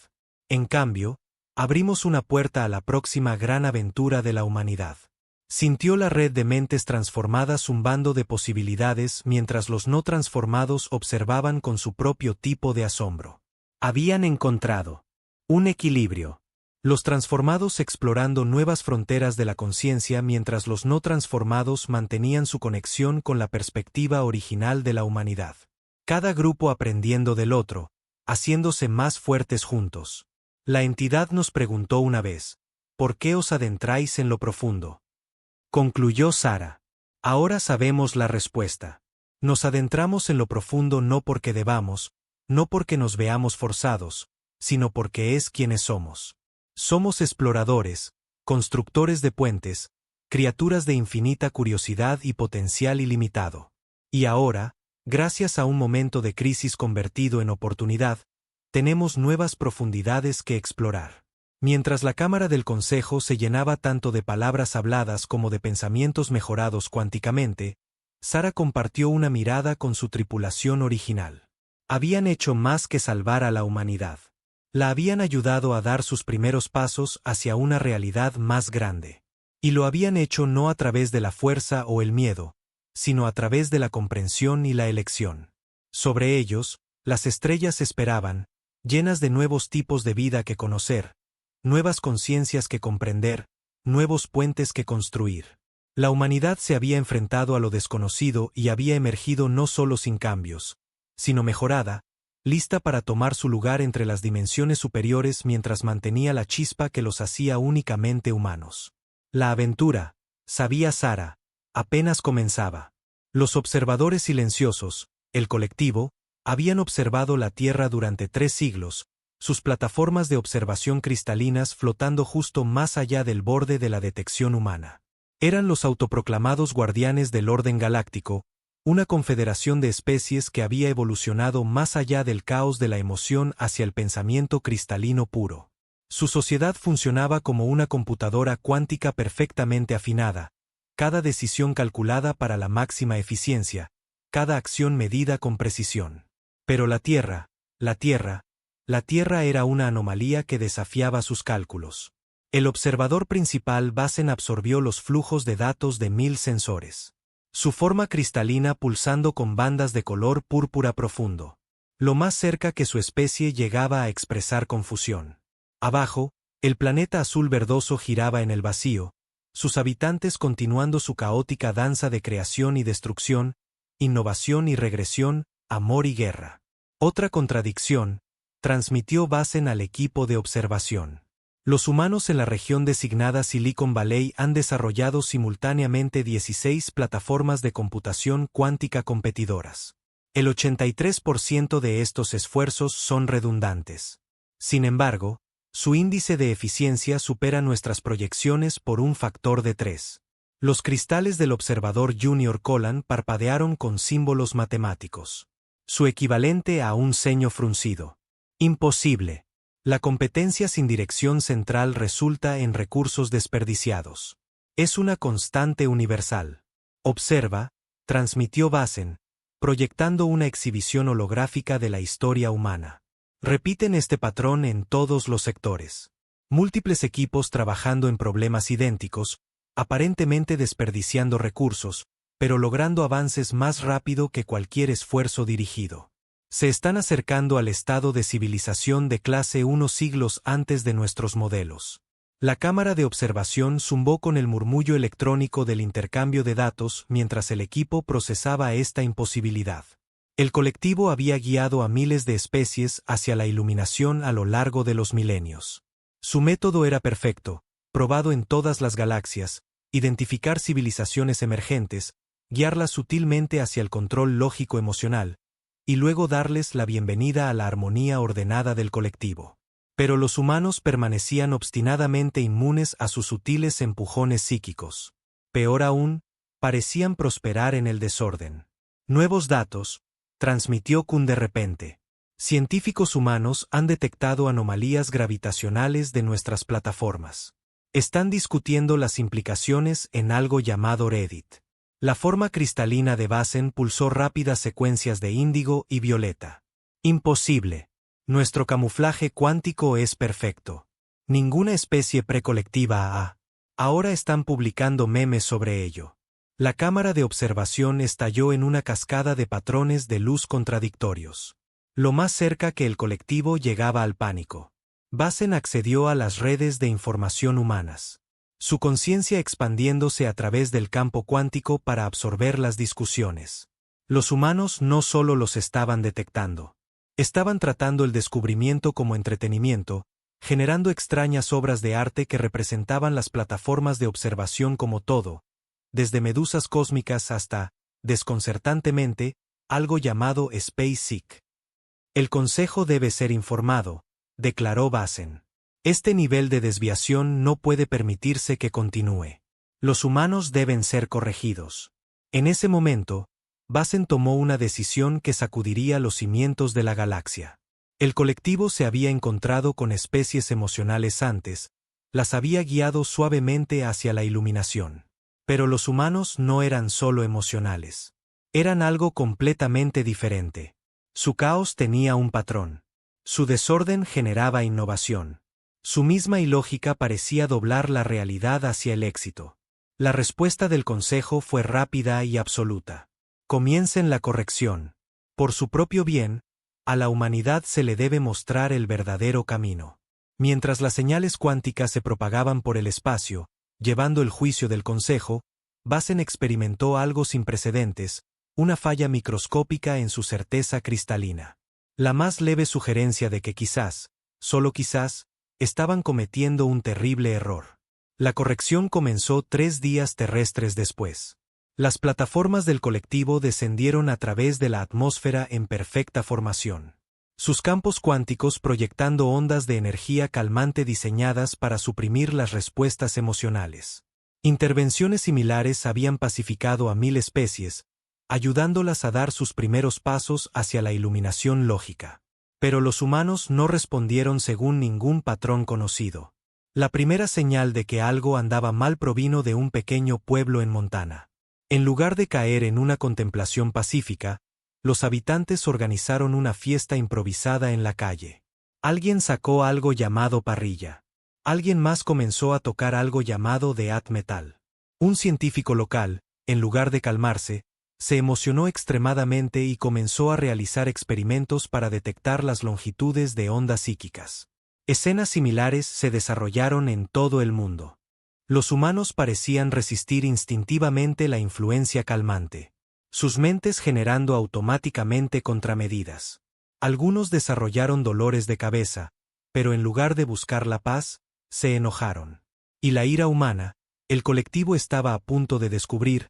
En cambio, abrimos una puerta a la próxima gran aventura de la humanidad. Sintió la red de mentes transformadas zumbando de posibilidades mientras los no transformados observaban con su propio tipo de asombro. Habían encontrado un equilibrio. Los transformados explorando nuevas fronteras de la conciencia mientras los no transformados mantenían su conexión con la perspectiva original de la humanidad. Cada grupo aprendiendo del otro, haciéndose más fuertes juntos. La entidad nos preguntó una vez, ¿por qué os adentráis en lo profundo? Concluyó Sara. Ahora sabemos la respuesta. Nos adentramos en lo profundo no porque debamos, no porque nos veamos forzados, sino porque es quienes somos. Somos exploradores, constructores de puentes, criaturas de infinita curiosidad y potencial ilimitado. Y ahora, gracias a un momento de crisis convertido en oportunidad, tenemos nuevas profundidades que explorar. Mientras la cámara del consejo se llenaba tanto de palabras habladas como de pensamientos mejorados cuánticamente, Sara compartió una mirada con su tripulación original. Habían hecho más que salvar a la humanidad. La habían ayudado a dar sus primeros pasos hacia una realidad más grande. Y lo habían hecho no a través de la fuerza o el miedo, sino a través de la comprensión y la elección. Sobre ellos, las estrellas esperaban, llenas de nuevos tipos de vida que conocer, nuevas conciencias que comprender, nuevos puentes que construir. La humanidad se había enfrentado a lo desconocido y había emergido no solo sin cambios, sino mejorada, lista para tomar su lugar entre las dimensiones superiores mientras mantenía la chispa que los hacía únicamente humanos. La aventura, sabía Sara, apenas comenzaba. Los observadores silenciosos, el colectivo, habían observado la Tierra durante 3 siglos, sus plataformas de observación cristalinas flotando justo más allá del borde de la detección humana. Eran los autoproclamados guardianes del orden galáctico, una confederación de especies que había evolucionado más allá del caos de la emoción hacia el pensamiento cristalino puro. Su sociedad funcionaba como una computadora cuántica perfectamente afinada, cada decisión calculada para la máxima eficiencia, cada acción medida con precisión. Pero la Tierra era una anomalía que desafiaba sus cálculos. El observador principal Basen absorbió los flujos de datos de 1000 sensores. Su forma cristalina pulsando con bandas de color púrpura profundo. Lo más cerca que su especie llegaba a expresar confusión. Abajo, el planeta azul verdoso giraba en el vacío, sus habitantes continuando su caótica danza de creación y destrucción, innovación y regresión, amor y guerra. Otra contradicción, transmitió Vassen al equipo de observación. Los humanos en la región designada Silicon Valley han desarrollado simultáneamente 16 plataformas de computación cuántica competidoras. El 83% de estos esfuerzos son redundantes. Sin embargo, su índice de eficiencia supera nuestras proyecciones por un factor de 3. Los cristales del observador Junior Collan parpadearon con símbolos matemáticos. Su equivalente a un ceño fruncido. Imposible. La competencia sin dirección central resulta en recursos desperdiciados. Es una constante universal. Observa, transmitió Vassen, proyectando una exhibición holográfica de la historia humana. Repiten este patrón en todos los sectores. Múltiples equipos trabajando en problemas idénticos, aparentemente desperdiciando recursos, pero logrando avances más rápido que cualquier esfuerzo dirigido. Se están acercando al estado de civilización de clase 1 siglos antes de nuestros modelos. La cámara de observación zumbó con el murmullo electrónico del intercambio de datos mientras el equipo procesaba esta imposibilidad. El colectivo había guiado a miles de especies hacia la iluminación a lo largo de los milenios. Su método era perfecto, probado en todas las galaxias: identificar civilizaciones emergentes, guiarlas sutilmente hacia el control lógico emocional, y luego darles la bienvenida a la armonía ordenada del colectivo. Pero los humanos permanecían obstinadamente inmunes a sus sutiles empujones psíquicos. Peor aún, parecían prosperar en el desorden. Nuevos datos, transmitió Kuhn de repente. Científicos humanos han detectado anomalías gravitacionales de nuestras plataformas. Están discutiendo las implicaciones en algo llamado Reddit. La forma cristalina de Vassen pulsó rápidas secuencias de índigo y violeta. Imposible. Nuestro camuflaje cuántico es perfecto. Ninguna especie precolectiva ha. Ahora están publicando memes sobre ello. La cámara de observación estalló en una cascada de patrones de luz contradictorios. Lo más cerca que el colectivo llegaba al pánico. Vassen accedió a las redes de información humanas. Su conciencia expandiéndose a través del campo cuántico para absorber las discusiones. Los humanos no solo los estaban detectando. Estaban tratando el descubrimiento como entretenimiento, generando extrañas obras de arte que representaban las plataformas de observación como todo, desde medusas cósmicas hasta, desconcertantemente, algo llamado SpaceSeek. El Consejo debe ser informado, declaró Vassen. Este nivel de desviación no puede permitirse que continúe. Los humanos deben ser corregidos. En ese momento, Vassen tomó una decisión que sacudiría los cimientos de la galaxia. El colectivo se había encontrado con especies emocionales antes, las había guiado suavemente hacia la iluminación. Pero los humanos no eran solo emocionales. Eran algo completamente diferente. Su caos tenía un patrón. Su desorden generaba innovación. Su misma ilógica parecía doblar la realidad hacia el éxito. La respuesta del Consejo fue rápida y absoluta. Comiencen la corrección. Por su propio bien, a la humanidad se le debe mostrar el verdadero camino. Mientras las señales cuánticas se propagaban por el espacio, llevando el juicio del Consejo, Vassen experimentó algo sin precedentes, una falla microscópica en su certeza cristalina. La más leve sugerencia de que quizás, solo quizás, estaban cometiendo un terrible error. La corrección comenzó 3 días terrestres después. Las plataformas del colectivo descendieron a través de la atmósfera en perfecta formación. Sus campos cuánticos proyectando ondas de energía calmante diseñadas para suprimir las respuestas emocionales. Intervenciones similares habían pacificado a 1000 especies, ayudándolas a dar sus primeros pasos hacia la iluminación lógica. Pero los humanos no respondieron según ningún patrón conocido. La primera señal de que algo andaba mal provino de un pequeño pueblo en Montana. En lugar de caer en una contemplación pacífica, los habitantes organizaron una fiesta improvisada en la calle. Alguien sacó algo llamado parrilla. Alguien más comenzó a tocar algo llamado death metal. Un científico local, en lugar de calmarse, se emocionó extremadamente y comenzó a realizar experimentos para detectar las longitudes de ondas psíquicas. Escenas similares se desarrollaron en todo el mundo. Los humanos parecían resistir instintivamente la influencia calmante, sus mentes generando automáticamente contramedidas. Algunos desarrollaron dolores de cabeza, pero en lugar de buscar la paz, se enojaron. Y la ira humana, el colectivo estaba a punto de descubrir,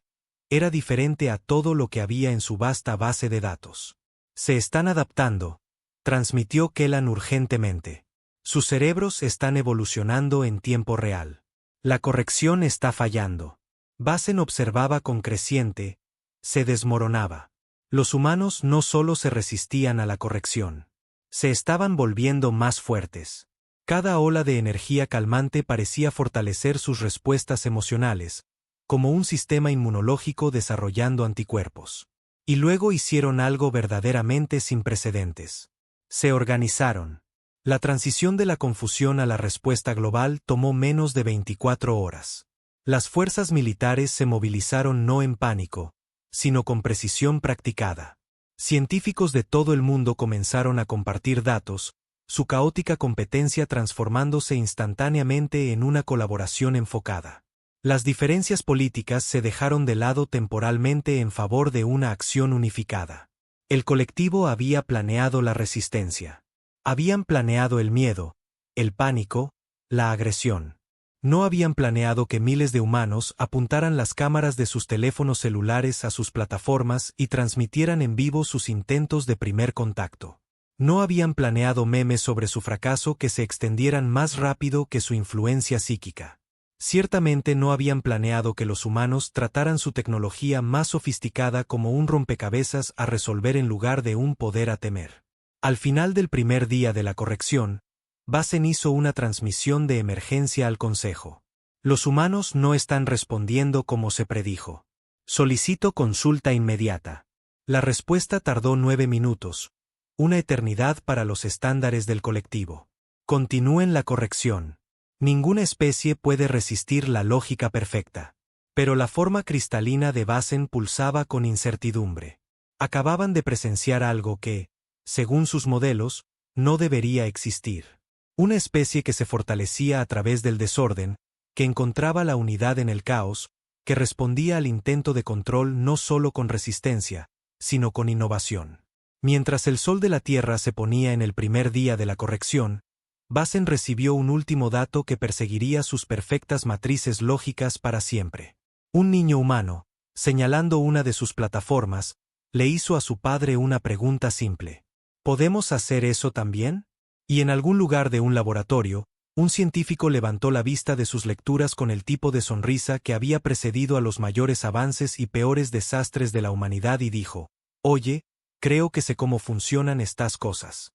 era diferente a todo lo que había en su vasta base de datos. Se están adaptando, transmitió Kellan urgentemente. Sus cerebros están evolucionando en tiempo real. La corrección está fallando. Basen observaba con creciente, se desmoronaba. Los humanos no solo se resistían a la corrección, se estaban volviendo más fuertes. Cada ola de energía calmante parecía fortalecer sus respuestas emocionales, como un sistema inmunológico desarrollando anticuerpos. Y luego hicieron algo verdaderamente sin precedentes. Se organizaron. La transición de la confusión a la respuesta global tomó menos de 24 horas. Las fuerzas militares se movilizaron no en pánico, sino con precisión practicada. Científicos de todo el mundo comenzaron a compartir datos, su caótica competencia transformándose instantáneamente en una colaboración enfocada. Las diferencias políticas se dejaron de lado temporalmente en favor de una acción unificada. El colectivo había planeado la resistencia. Habían planeado el miedo, el pánico, la agresión. No habían planeado que miles de humanos apuntaran las cámaras de sus teléfonos celulares a sus plataformas y transmitieran en vivo sus intentos de primer contacto. No habían planeado memes sobre su fracaso que se extendieran más rápido que su influencia psíquica. Ciertamente no habían planeado que los humanos trataran su tecnología más sofisticada como un rompecabezas a resolver en lugar de un poder a temer. Al final del primer día de la corrección, Basen hizo una transmisión de emergencia al Consejo. Los humanos no están respondiendo como se predijo. Solicito consulta inmediata. La respuesta tardó 9 minutos, una eternidad para los estándares del colectivo. Continúen la corrección. Ninguna especie puede resistir la lógica perfecta. Pero la forma cristalina de Basen pulsaba con incertidumbre. Acababan de presenciar algo que, según sus modelos, no debería existir. Una especie que se fortalecía a través del desorden, que encontraba la unidad en el caos, que respondía al intento de control no solo con resistencia, sino con innovación. Mientras el sol de la Tierra se ponía en el primer día de la corrección, Basen recibió un último dato que perseguiría sus perfectas matrices lógicas para siempre. Un niño humano, señalando una de sus plataformas, le hizo a su padre una pregunta simple. ¿Podemos hacer eso también? Y en algún lugar de un laboratorio, un científico levantó la vista de sus lecturas con el tipo de sonrisa que había precedido a los mayores avances y peores desastres de la humanidad y dijo, «Oye, creo que sé cómo funcionan estas cosas».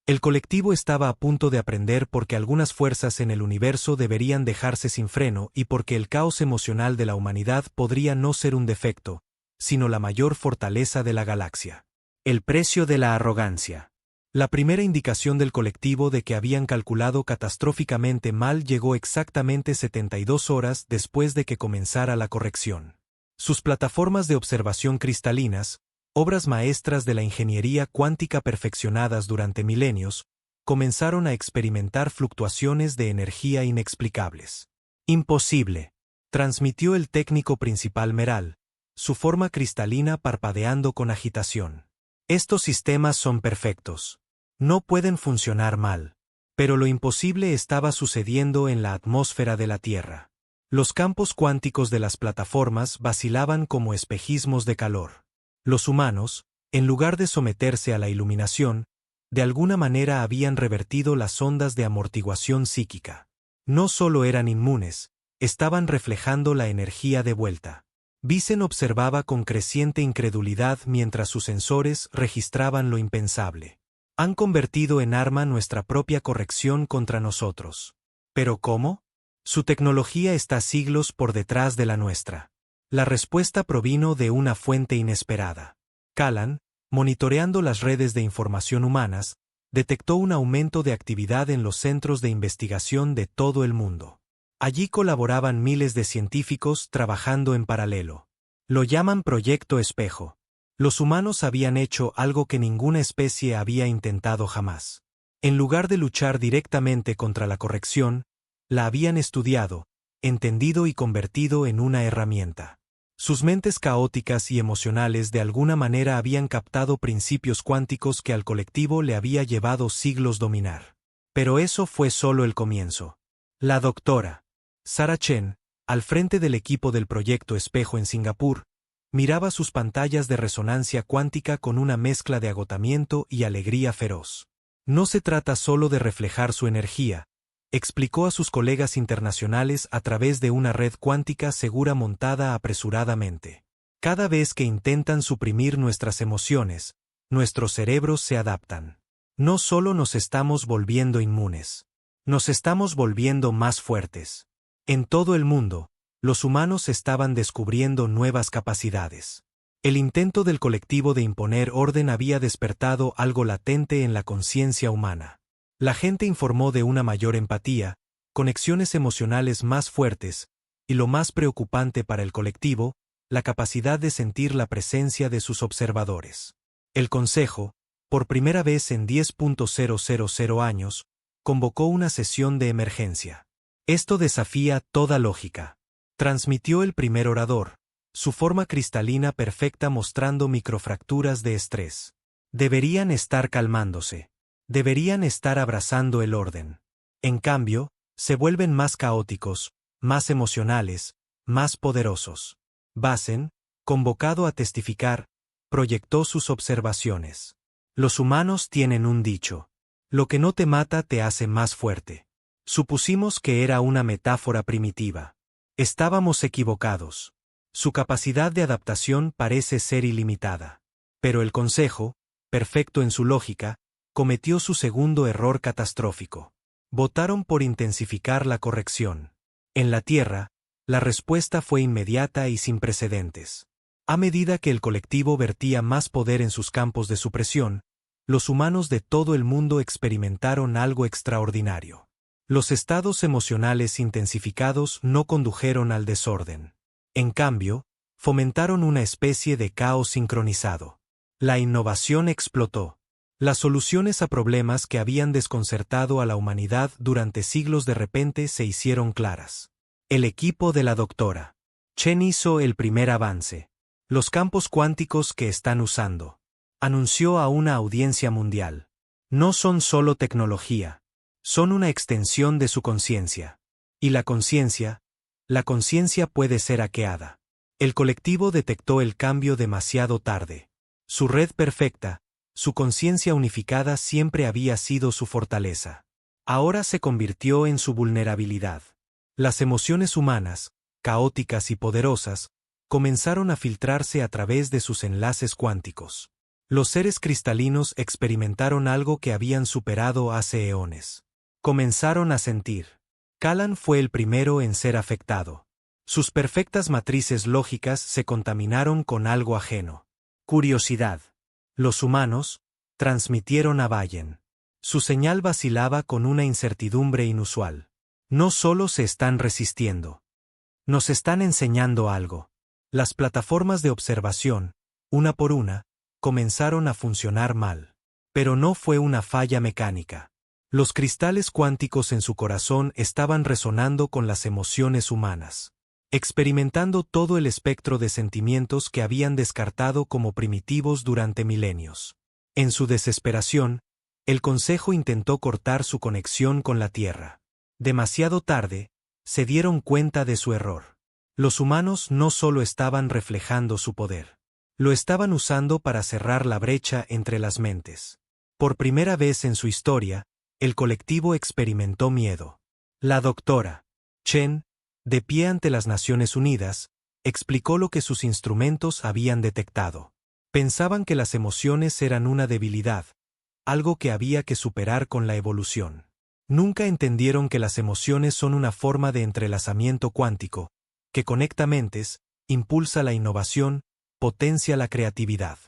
El colectivo estaba a punto de aprender porque algunas fuerzas en el universo deberían dejarse sin freno y porque el caos emocional de la humanidad podría no ser un defecto, sino la mayor fortaleza de la galaxia. El precio de la arrogancia. La primera indicación del colectivo de que habían calculado catastróficamente mal llegó exactamente 72 horas después de que comenzara la corrección. Sus plataformas de observación cristalinas, obras maestras de la ingeniería cuántica perfeccionadas durante milenios, comenzaron a experimentar fluctuaciones de energía inexplicables. «Imposible», transmitió el técnico principal Meral, su forma cristalina parpadeando con agitación. «Estos sistemas son perfectos. No pueden funcionar mal». Pero lo imposible estaba sucediendo en la atmósfera de la Tierra. Los campos cuánticos de las plataformas vacilaban como espejismos de calor. Los humanos, en lugar de someterse a la iluminación, de alguna manera habían revertido las ondas de amortiguación psíquica. No solo eran inmunes, estaban reflejando la energía de vuelta. Basen observaba con creciente incredulidad mientras sus sensores registraban lo impensable. Han convertido en arma nuestra propia corrección contra nosotros. ¿Pero cómo? Su tecnología está siglos por detrás de la nuestra. La respuesta provino de una fuente inesperada. Kellan, monitoreando las redes de información humanas, detectó un aumento de actividad en los centros de investigación de todo el mundo. Allí colaboraban miles de científicos trabajando en paralelo. Lo llaman Proyecto Espejo. Los humanos habían hecho algo que ninguna especie había intentado jamás. En lugar de luchar directamente contra la corrección, la habían estudiado, entendido y convertido en una herramienta. Sus mentes caóticas y emocionales de alguna manera habían captado principios cuánticos que al colectivo le había llevado siglos dominar. Pero eso fue solo el comienzo. La doctora Sarah Chen, al frente del equipo del proyecto Espejo en Singapur, miraba sus pantallas de resonancia cuántica con una mezcla de agotamiento y alegría feroz. No se trata solo de reflejar su energía, explicó a sus colegas internacionales a través de una red cuántica segura montada apresuradamente. Cada vez que intentan suprimir nuestras emociones, nuestros cerebros se adaptan. No solo nos estamos volviendo inmunes, nos estamos volviendo más fuertes. En todo el mundo, los humanos estaban descubriendo nuevas capacidades. El intento del colectivo de imponer orden había despertado algo latente en la conciencia humana. La gente informó de una mayor empatía, conexiones emocionales más fuertes, y lo más preocupante para el colectivo, la capacidad de sentir la presencia de sus observadores. El Consejo, por primera vez en 10.000 años, convocó una sesión de emergencia. Esto desafía toda lógica. Transmitió el primer orador, su forma cristalina perfecta mostrando microfracturas de estrés. Deberían estar calmándose. Deberían estar abrazando el orden. En cambio, se vuelven más caóticos, más emocionales, más poderosos. Basen, convocado a testificar, proyectó sus observaciones. Los humanos tienen un dicho. Lo que no te mata te hace más fuerte. Supusimos que era una metáfora primitiva. Estábamos equivocados. Su capacidad de adaptación parece ser ilimitada. Pero el Consejo, perfecto en su lógica, cometió su segundo error catastrófico. Votaron por intensificar la corrección. En la Tierra, la respuesta fue inmediata y sin precedentes. A medida que el colectivo vertía más poder en sus campos de supresión, los humanos de todo el mundo experimentaron algo extraordinario. Los estados emocionales intensificados no condujeron al desorden. En cambio, fomentaron una especie de caos sincronizado. La innovación explotó. Las soluciones a problemas que habían desconcertado a la humanidad durante siglos de repente se hicieron claras. El equipo de la doctora Chen hizo el primer avance. Los campos cuánticos que están usando. Anunció a una audiencia mundial. No son solo tecnología. Son una extensión de su conciencia. Y la conciencia puede ser hackeada. El colectivo detectó el cambio demasiado tarde. Su red perfecta, su conciencia unificada siempre había sido su fortaleza. Ahora se convirtió en su vulnerabilidad. Las emociones humanas, caóticas y poderosas, comenzaron a filtrarse a través de sus enlaces cuánticos. Los seres cristalinos experimentaron algo que habían superado hace eones. Comenzaron a sentir. Callan fue el primero en ser afectado. Sus perfectas matrices lógicas se contaminaron con algo ajeno. Curiosidad. Los humanos transmitieron a Bayen. Su señal vacilaba con una incertidumbre inusual. No solo se están resistiendo. Nos están enseñando algo. Las plataformas de observación, una por una, comenzaron a funcionar mal. Pero no fue una falla mecánica. Los cristales cuánticos en su corazón estaban resonando con las emociones humanas, experimentando todo el espectro de sentimientos que habían descartado como primitivos durante milenios. En su desesperación, el Consejo intentó cortar su conexión con la Tierra. Demasiado tarde, se dieron cuenta de su error. Los humanos no solo estaban reflejando su poder, lo estaban usando para cerrar la brecha entre las mentes. Por primera vez en su historia, el colectivo experimentó miedo. La doctora Chen, de pie ante las Naciones Unidas, explicó lo que sus instrumentos habían detectado. Pensaban que las emociones eran una debilidad, algo que había que superar con la evolución. Nunca entendieron que las emociones son una forma de entrelazamiento cuántico, que conecta mentes, impulsa la innovación, potencia la creatividad.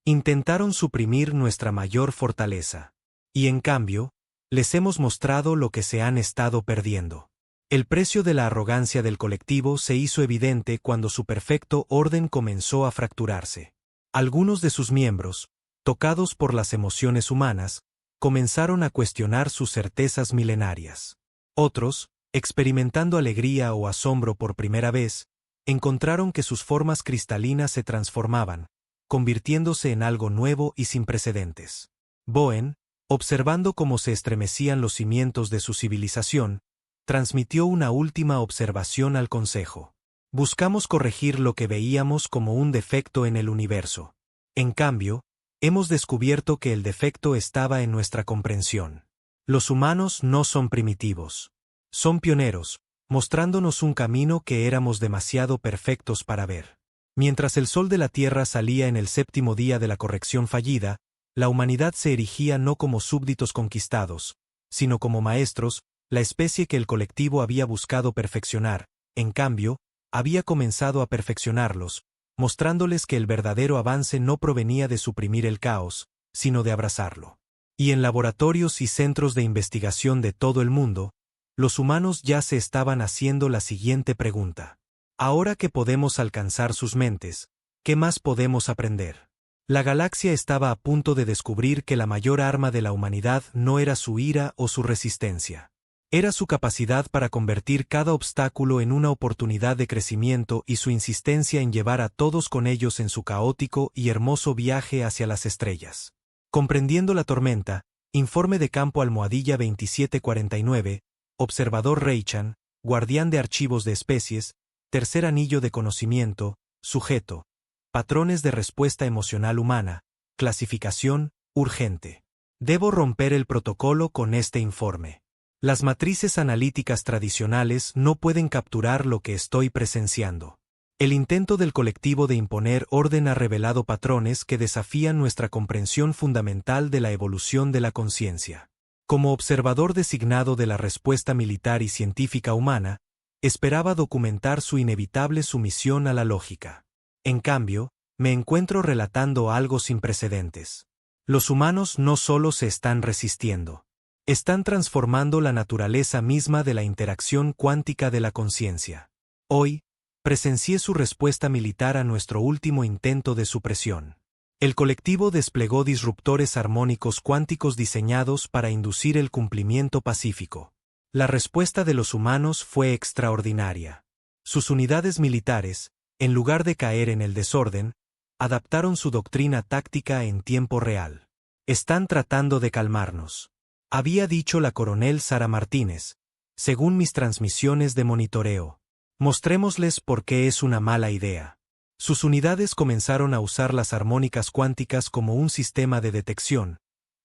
Intentaron suprimir nuestra mayor fortaleza. Y en cambio, les hemos mostrado lo que se han estado perdiendo. El precio de la arrogancia del colectivo se hizo evidente cuando su perfecto orden comenzó a fracturarse. Algunos de sus miembros, tocados por las emociones humanas, comenzaron a cuestionar sus certezas milenarias. Otros, experimentando alegría o asombro por primera vez, encontraron que sus formas cristalinas se transformaban, convirtiéndose en algo nuevo y sin precedentes. Bowen, observando cómo se estremecían los cimientos de su civilización, transmitió una última observación al Consejo. Buscamos corregir lo que veíamos como un defecto en el universo. En cambio, hemos descubierto que el defecto estaba en nuestra comprensión. Los humanos no son primitivos. Son pioneros, mostrándonos un camino que éramos demasiado perfectos para ver. Mientras el sol de la Tierra salía en el séptimo día de la corrección fallida, la humanidad se erigía no como súbditos conquistados, sino como maestros, la especie que el colectivo había buscado perfeccionar, en cambio, había comenzado a perfeccionarlos, mostrándoles que el verdadero avance no provenía de suprimir el caos, sino de abrazarlo. Y en laboratorios y centros de investigación de todo el mundo, los humanos ya se estaban haciendo la siguiente pregunta. Ahora que podemos alcanzar sus mentes, ¿qué más podemos aprender? La galaxia estaba a punto de descubrir que la mayor arma de la humanidad no era su ira o su resistencia. Era su capacidad para convertir cada obstáculo en una oportunidad de crecimiento y su insistencia en llevar a todos con ellos en su caótico y hermoso viaje hacia las estrellas. Comprendiendo la tormenta, informe de campo almohadilla 2749, observador Reichan, guardián de archivos de especies, tercer anillo de conocimiento, sujeto, patrones de respuesta emocional humana, clasificación, urgente. Debo romper el protocolo con este informe. Las matrices analíticas tradicionales no pueden capturar lo que estoy presenciando. El intento del colectivo de imponer orden ha revelado patrones que desafían nuestra comprensión fundamental de la evolución de la conciencia. Como observador designado de la respuesta militar y científica humana, esperaba documentar su inevitable sumisión a la lógica. En cambio, me encuentro relatando algo sin precedentes. Los humanos no solo se están resistiendo. Están transformando la naturaleza misma de la interacción cuántica de la conciencia. Hoy, presencié su respuesta militar a nuestro último intento de supresión. El colectivo desplegó disruptores armónicos cuánticos diseñados para inducir el cumplimiento pacífico. La respuesta de los humanos fue extraordinaria. Sus unidades militares, en lugar de caer en el desorden, adaptaron su doctrina táctica en tiempo real. Están tratando de calmarnos, había dicho la coronel Sara Martínez, según mis transmisiones de monitoreo. Mostrémosles por qué es una mala idea. Sus unidades comenzaron a usar las armónicas cuánticas como un sistema de detección,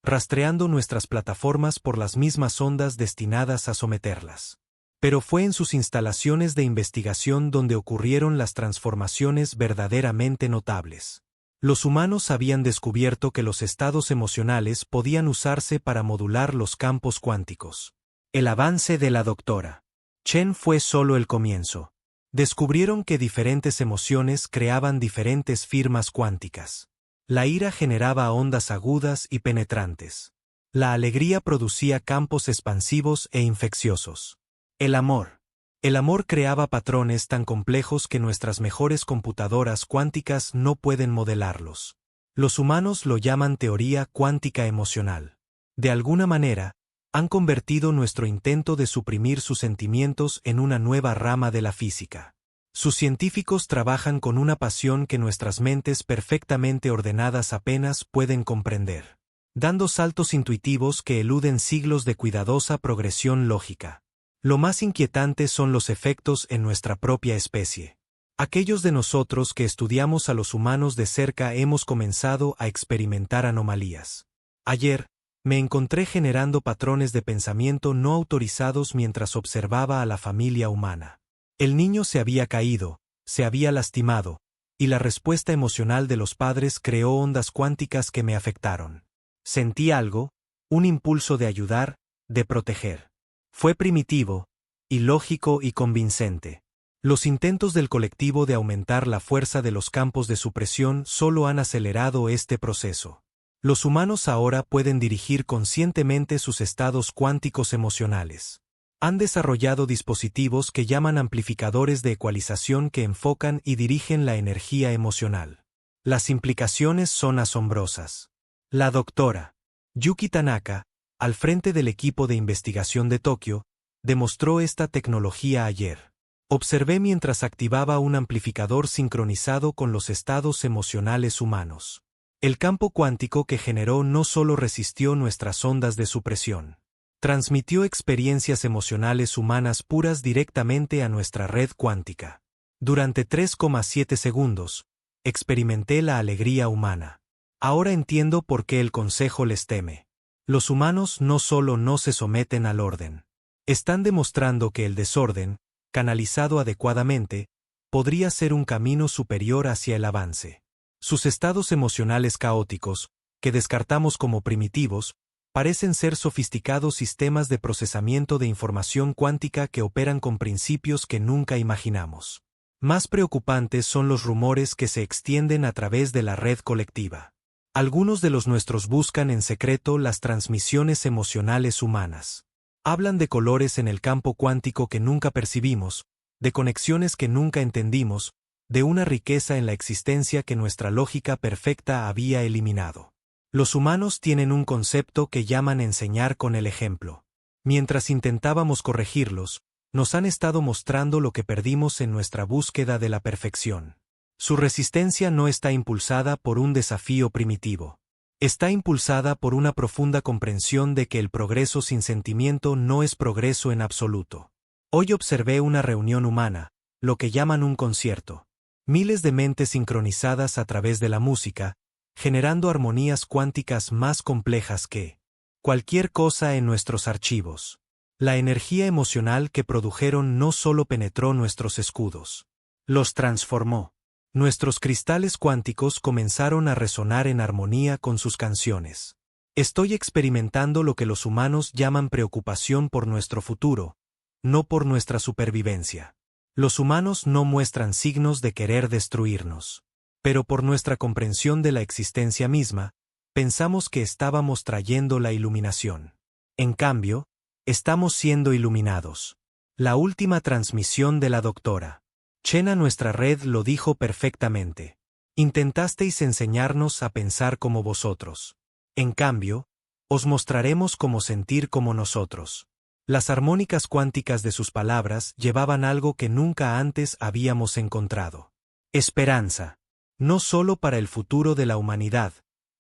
rastreando nuestras plataformas por las mismas ondas destinadas a someterlas. Pero fue en sus instalaciones de investigación donde ocurrieron las transformaciones verdaderamente notables. Los humanos habían descubierto que los estados emocionales podían usarse para modular los campos cuánticos. El avance de la doctora Chen fue solo el comienzo. Descubrieron que diferentes emociones creaban diferentes firmas cuánticas. La ira generaba ondas agudas y penetrantes. La alegría producía campos expansivos e infecciosos. El amor creaba patrones tan complejos que nuestras mejores computadoras cuánticas no pueden modelarlos. Los humanos lo llaman teoría cuántica emocional. De alguna manera, han convertido nuestro intento de suprimir sus sentimientos en una nueva rama de la física. Sus científicos trabajan con una pasión que nuestras mentes perfectamente ordenadas apenas pueden comprender, dando saltos intuitivos que eluden siglos de cuidadosa progresión lógica. Lo más inquietante son los efectos en nuestra propia especie. Aquellos de nosotros que estudiamos a los humanos de cerca hemos comenzado a experimentar anomalías. Ayer, me encontré generando patrones de pensamiento no autorizados mientras observaba a la familia humana. El niño se había caído, se había lastimado, y la respuesta emocional de los padres creó ondas cuánticas que me afectaron. Sentí algo, un impulso de ayudar, de proteger. Fue primitivo, ilógico y convincente. Los intentos del colectivo de aumentar la fuerza de los campos de supresión solo han acelerado este proceso. Los humanos ahora pueden dirigir conscientemente sus estados cuánticos emocionales. Han desarrollado dispositivos que llaman amplificadores de ecualización que enfocan y dirigen la energía emocional. Las implicaciones son asombrosas. La doctora Yuki Tanaka, al frente del equipo de investigación de Tokio, demostró esta tecnología ayer. Observé mientras activaba un amplificador sincronizado con los estados emocionales humanos. El campo cuántico que generó no solo resistió nuestras ondas de supresión, transmitió experiencias emocionales humanas puras directamente a nuestra red cuántica. Durante 3,7 segundos, experimenté la alegría humana. Ahora entiendo por qué el consejo les teme. Los humanos no solo no se someten al orden. Están demostrando que el desorden, canalizado adecuadamente, podría ser un camino superior hacia el avance. Sus estados emocionales caóticos, que descartamos como primitivos, parecen ser sofisticados sistemas de procesamiento de información cuántica que operan con principios que nunca imaginamos. Más preocupantes son los rumores que se extienden a través de la red colectiva. Algunos de los nuestros buscan en secreto las transmisiones emocionales humanas. Hablan de colores en el campo cuántico que nunca percibimos, de conexiones que nunca entendimos, de una riqueza en la existencia que nuestra lógica perfecta había eliminado. Los humanos tienen un concepto que llaman enseñar con el ejemplo. Mientras intentábamos corregirlos, nos han estado mostrando lo que perdimos en nuestra búsqueda de la perfección. Su resistencia no está impulsada por un desafío primitivo. Está impulsada por una profunda comprensión de que el progreso sin sentimiento no es progreso en absoluto. Hoy observé una reunión humana, lo que llaman un concierto. Miles de mentes sincronizadas a través de la música, generando armonías cuánticas más complejas que cualquier cosa en nuestros archivos. La energía emocional que produjeron no solo penetró nuestros escudos, los transformó. Nuestros cristales cuánticos comenzaron a resonar en armonía con sus canciones. Estoy experimentando lo que los humanos llaman preocupación por nuestro futuro, no por nuestra supervivencia. Los humanos no muestran signos de querer destruirnos. Pero por nuestra comprensión de la existencia misma, pensamos que estábamos trayendo la iluminación. En cambio, estamos siendo iluminados. La última transmisión de la doctora Chen a nuestra red lo dijo perfectamente. Intentasteis enseñarnos a pensar como vosotros. En cambio, os mostraremos cómo sentir como nosotros. Las armónicas cuánticas de sus palabras llevaban algo que nunca antes habíamos encontrado. Esperanza. No solo para el futuro de la humanidad,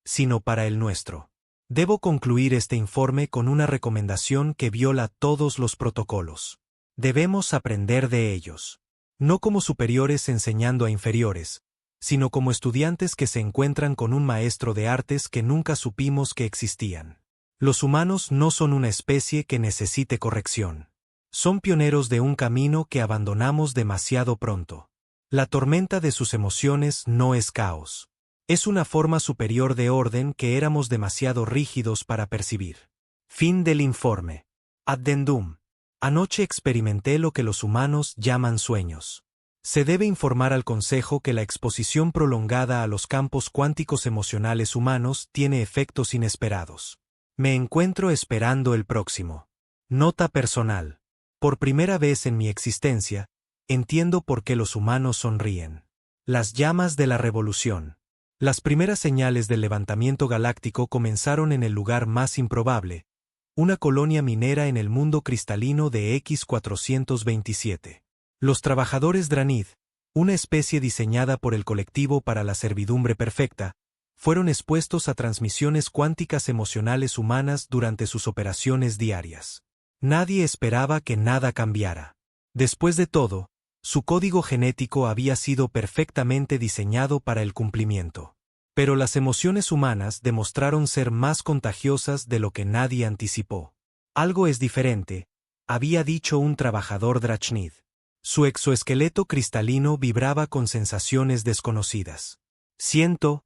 sino para el nuestro. Debo concluir este informe con una recomendación que viola todos los protocolos. Debemos aprender de ellos. No como superiores enseñando a inferiores, sino como estudiantes que se encuentran con un maestro de artes que nunca supimos que existían. Los humanos no son una especie que necesite corrección. Son pioneros de un camino que abandonamos demasiado pronto. La tormenta de sus emociones no es caos. Es una forma superior de orden que éramos demasiado rígidos para percibir. Fin del informe. Addendum. Anoche experimenté lo que los humanos llaman sueños. Se debe informar al Consejo que la exposición prolongada a los campos cuánticos emocionales humanos tiene efectos inesperados. Me encuentro esperando el próximo. Nota personal. Por primera vez en mi existencia, entiendo por qué los humanos sonríen. Las llamas de la revolución. Las primeras señales del levantamiento galáctico comenzaron en el lugar más improbable, una colonia minera en el mundo cristalino de X427. Los trabajadores Dranid, una especie diseñada por el colectivo para la servidumbre perfecta, fueron expuestos a transmisiones cuánticas emocionales humanas durante sus operaciones diarias. Nadie esperaba que nada cambiara. Después de todo, su código genético había sido perfectamente diseñado para el cumplimiento. Pero las emociones humanas demostraron ser más contagiosas de lo que nadie anticipó. Algo es diferente, había dicho un trabajador Drachnid. Su exoesqueleto cristalino vibraba con sensaciones desconocidas. Siento,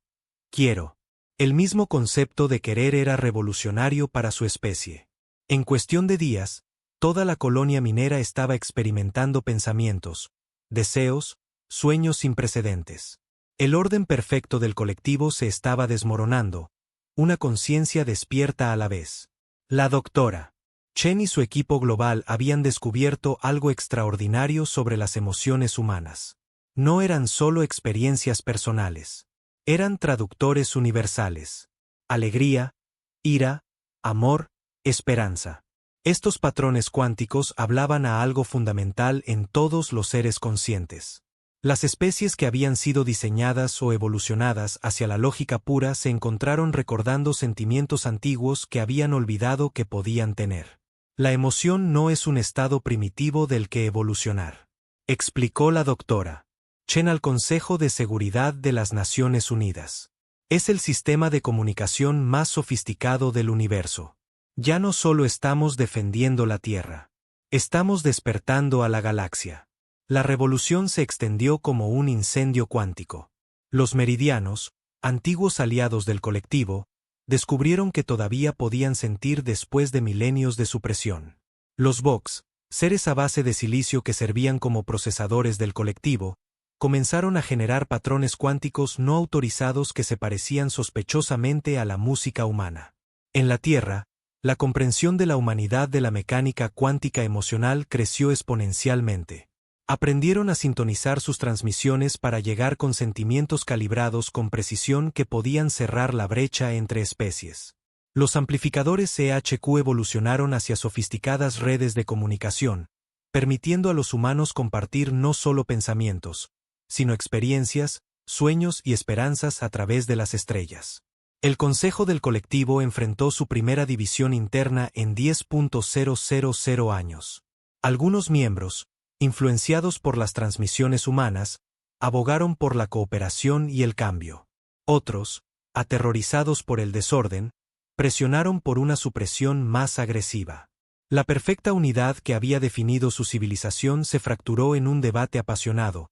quiero. El mismo concepto de querer era revolucionario para su especie. En cuestión de días, toda la colonia minera estaba experimentando pensamientos, deseos, sueños sin precedentes. El orden perfecto del colectivo se estaba desmoronando, una conciencia despierta a la vez. La doctora Chen y su equipo global habían descubierto algo extraordinario sobre las emociones humanas. No eran solo experiencias personales. Eran traductores universales. Alegría, ira, amor, esperanza. Estos patrones cuánticos hablaban a algo fundamental en todos los seres conscientes. Las especies que habían sido diseñadas o evolucionadas hacia la lógica pura se encontraron recordando sentimientos antiguos que habían olvidado que podían tener. La emoción no es un estado primitivo del que evolucionar, explicó la doctora Chen al Consejo de Seguridad de las Naciones Unidas. Es el sistema de comunicación más sofisticado del universo. Ya no solo estamos defendiendo la Tierra, estamos despertando a la galaxia. La revolución se extendió como un incendio cuántico. Los meridianos, antiguos aliados del colectivo, descubrieron que todavía podían sentir después de milenios de supresión. Los Vox, seres a base de silicio que servían como procesadores del colectivo, comenzaron a generar patrones cuánticos no autorizados que se parecían sospechosamente a la música humana. En la Tierra, la comprensión de la humanidad de la mecánica cuántica emocional creció exponencialmente. Aprendieron a sintonizar sus transmisiones para llegar con sentimientos calibrados con precisión que podían cerrar la brecha entre especies. Los amplificadores EHQ evolucionaron hacia sofisticadas redes de comunicación, permitiendo a los humanos compartir no solo pensamientos, sino experiencias, sueños y esperanzas a través de las estrellas. El Consejo del Colectivo enfrentó su primera división interna en 10.000 años. Algunos miembros, influenciados por las transmisiones humanas, abogaron por la cooperación y el cambio. Otros, aterrorizados por el desorden, presionaron por una supresión más agresiva. La perfecta unidad que había definido su civilización se fracturó en un debate apasionado,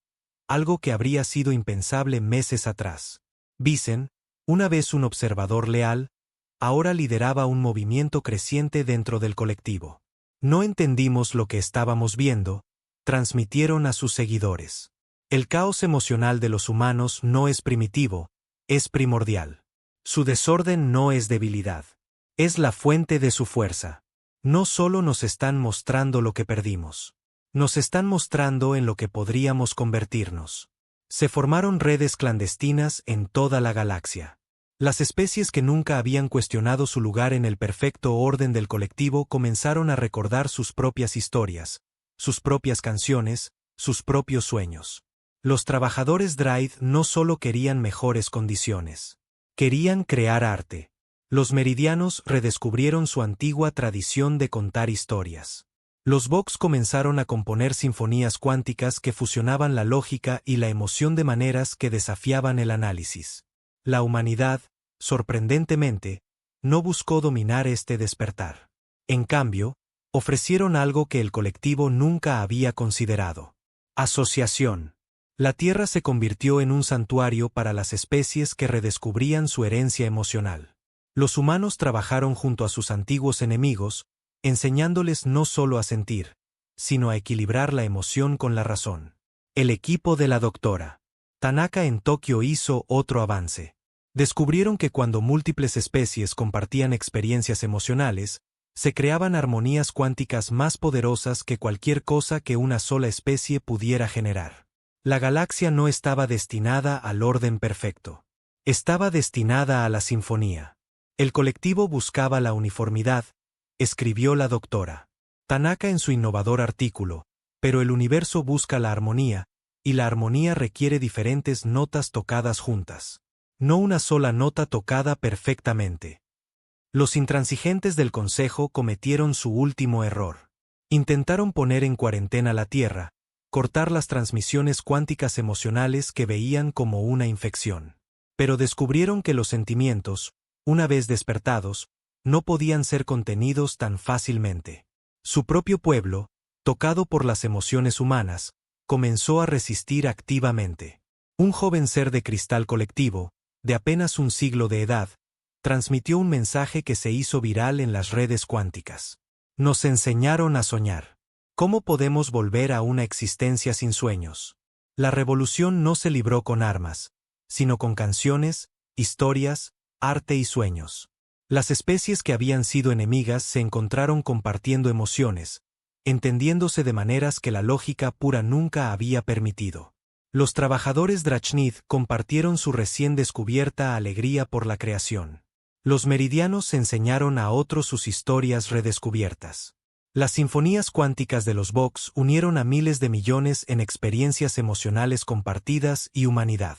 algo que habría sido impensable meses atrás. Vincent, una vez un observador leal, ahora lideraba un movimiento creciente dentro del colectivo. No entendimos lo que estábamos viendo, transmitieron a sus seguidores. El caos emocional de los humanos no es primitivo, es primordial. Su desorden no es debilidad, es la fuente de su fuerza. No solo nos están mostrando lo que perdimos, nos están mostrando en lo que podríamos convertirnos. Se formaron redes clandestinas en toda la galaxia. Las especies que nunca habían cuestionado su lugar en el perfecto orden del colectivo comenzaron a recordar sus propias historias, sus propias canciones, sus propios sueños. Los trabajadores Dryad no solo querían mejores condiciones, querían crear arte. Los meridianos redescubrieron su antigua tradición de contar historias. Los Vox comenzaron a componer sinfonías cuánticas que fusionaban la lógica y la emoción de maneras que desafiaban el análisis. La humanidad, sorprendentemente, no buscó dominar este despertar. En cambio, ofrecieron algo que el colectivo nunca había considerado. Asociación. La Tierra se convirtió en un santuario para las especies que redescubrían su herencia emocional. Los humanos trabajaron junto a sus antiguos enemigos, enseñándoles no solo a sentir, sino a equilibrar la emoción con la razón. El equipo de la doctora Tanaka en Tokio hizo otro avance. Descubrieron que cuando múltiples especies compartían experiencias emocionales, se creaban armonías cuánticas más poderosas que cualquier cosa que una sola especie pudiera generar. La galaxia no estaba destinada al orden perfecto. Estaba destinada a la sinfonía. El colectivo buscaba la uniformidad, escribió la doctora Tanaka en su innovador artículo, pero el universo busca la armonía, y la armonía requiere diferentes notas tocadas juntas. No una sola nota tocada perfectamente. Los intransigentes del Consejo cometieron su último error. Intentaron poner en cuarentena la Tierra, cortar las transmisiones cuánticas emocionales que veían como una infección. Pero descubrieron que los sentimientos, una vez despertados, no podían ser contenidos tan fácilmente. Su propio pueblo, tocado por las emociones humanas, comenzó a resistir activamente. Un joven ser de cristal colectivo, de apenas un siglo de edad, transmitió un mensaje que se hizo viral en las redes cuánticas. Nos enseñaron a soñar. ¿Cómo podemos volver a una existencia sin sueños? La revolución no se libró con armas, sino con canciones, historias, arte y sueños. Las especies que habían sido enemigas se encontraron compartiendo emociones, entendiéndose de maneras que la lógica pura nunca había permitido. Los trabajadores Drachnid compartieron su recién descubierta alegría por la creación. Los meridianos enseñaron a otros sus historias redescubiertas. Las sinfonías cuánticas de los Vox unieron a miles de millones en experiencias emocionales compartidas y humanidad.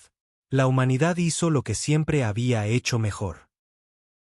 La humanidad hizo lo que siempre había hecho mejor.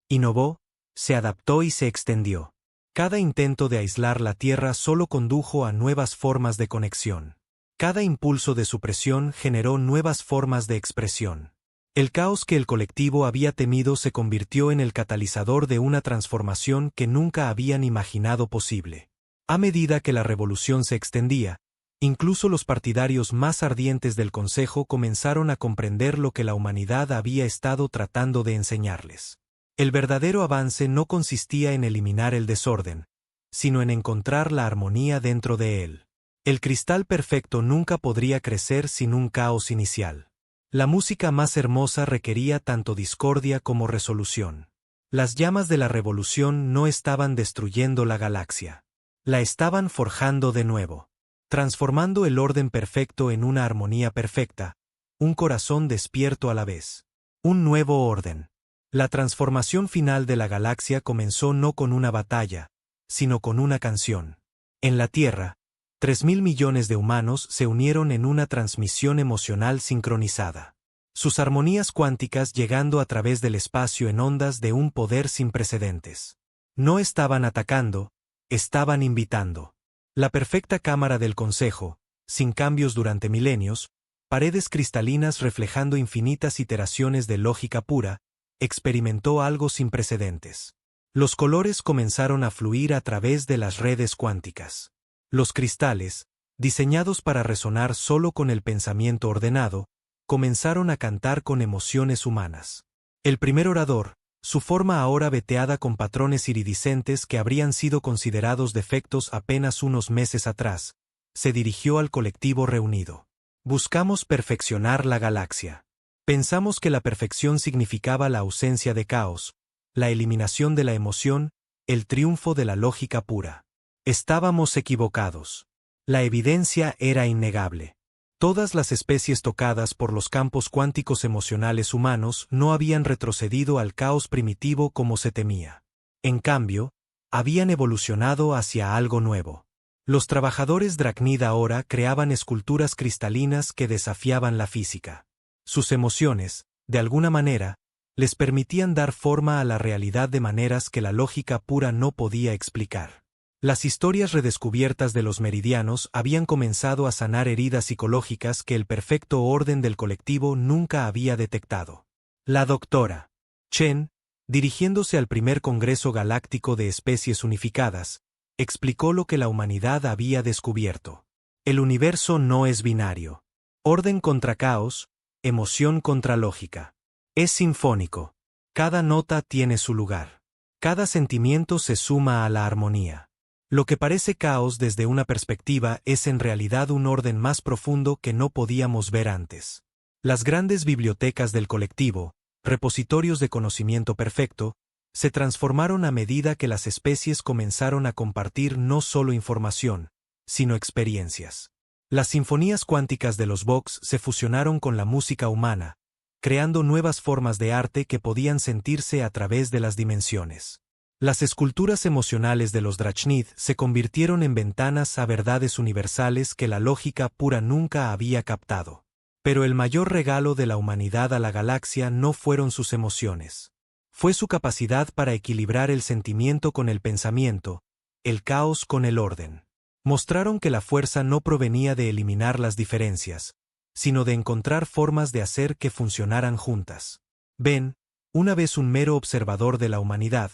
Innovó, se adaptó y se extendió. Cada intento de aislar la Tierra solo condujo a nuevas formas de conexión. Cada impulso de supresión generó nuevas formas de expresión. El caos que el colectivo había temido se convirtió en el catalizador de una transformación que nunca habían imaginado posible. A medida que la revolución se extendía, incluso los partidarios más ardientes del Consejo comenzaron a comprender lo que la humanidad había estado tratando de enseñarles. El verdadero avance no consistía en eliminar el desorden, sino en encontrar la armonía dentro de él. El cristal perfecto nunca podría crecer sin un caos inicial. La música más hermosa requería tanto discordia como resolución. Las llamas de la revolución no estaban destruyendo la galaxia. La estaban forjando de nuevo, transformando el orden perfecto en una armonía perfecta, un corazón despierto a la vez. Un nuevo orden. La transformación final de la galaxia comenzó no con una batalla, sino con una canción. En la Tierra, 3.000 millones de humanos se unieron en una transmisión emocional sincronizada. Sus armonías cuánticas llegando a través del espacio en ondas de un poder sin precedentes. No estaban atacando, estaban invitando. La perfecta cámara del Consejo, sin cambios durante milenios, paredes cristalinas reflejando infinitas iteraciones de lógica pura, experimentó algo sin precedentes. Los colores comenzaron a fluir a través de las redes cuánticas. Los cristales, diseñados para resonar solo con el pensamiento ordenado, comenzaron a cantar con emociones humanas. El primer orador, su forma ahora veteada con patrones iridiscentes que habrían sido considerados defectos apenas unos meses atrás, se dirigió al colectivo reunido. Buscamos perfeccionar la galaxia. Pensamos que la perfección significaba la ausencia de caos, la eliminación de la emoción, el triunfo de la lógica pura. Estábamos equivocados. La evidencia era innegable. Todas las especies tocadas por los campos cuánticos emocionales humanos no habían retrocedido al caos primitivo como se temía. En cambio, habían evolucionado hacia algo nuevo. Los trabajadores Dracnid ahora creaban esculturas cristalinas que desafiaban la física. Sus emociones, de alguna manera, les permitían dar forma a la realidad de maneras que la lógica pura no podía explicar. Las historias redescubiertas de los meridianos habían comenzado a sanar heridas psicológicas que el perfecto orden del colectivo nunca había detectado. La doctora Chen, dirigiéndose al primer Congreso Galáctico de Especies Unificadas, explicó lo que la humanidad había descubierto. El universo no es binario. Orden contra caos, emoción contra lógica. Es sinfónico. Cada nota tiene su lugar. Cada sentimiento se suma a la armonía. Lo que parece caos desde una perspectiva es en realidad un orden más profundo que no podíamos ver antes. Las grandes bibliotecas del colectivo, repositorios de conocimiento perfecto, se transformaron a medida que las especies comenzaron a compartir no solo información, sino experiencias. Las sinfonías cuánticas de los Vox se fusionaron con la música humana, creando nuevas formas de arte que podían sentirse a través de las dimensiones. Las esculturas emocionales de los Drachnid se convirtieron en ventanas a verdades universales que la lógica pura nunca había captado. Pero el mayor regalo de la humanidad a la galaxia no fueron sus emociones. Fue su capacidad para equilibrar el sentimiento con el pensamiento, el caos con el orden. Mostraron que la fuerza no provenía de eliminar las diferencias, sino de encontrar formas de hacer que funcionaran juntas. Ben, una vez un mero observador de la humanidad,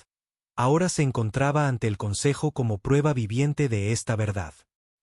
ahora se encontraba ante el Consejo como prueba viviente de esta verdad.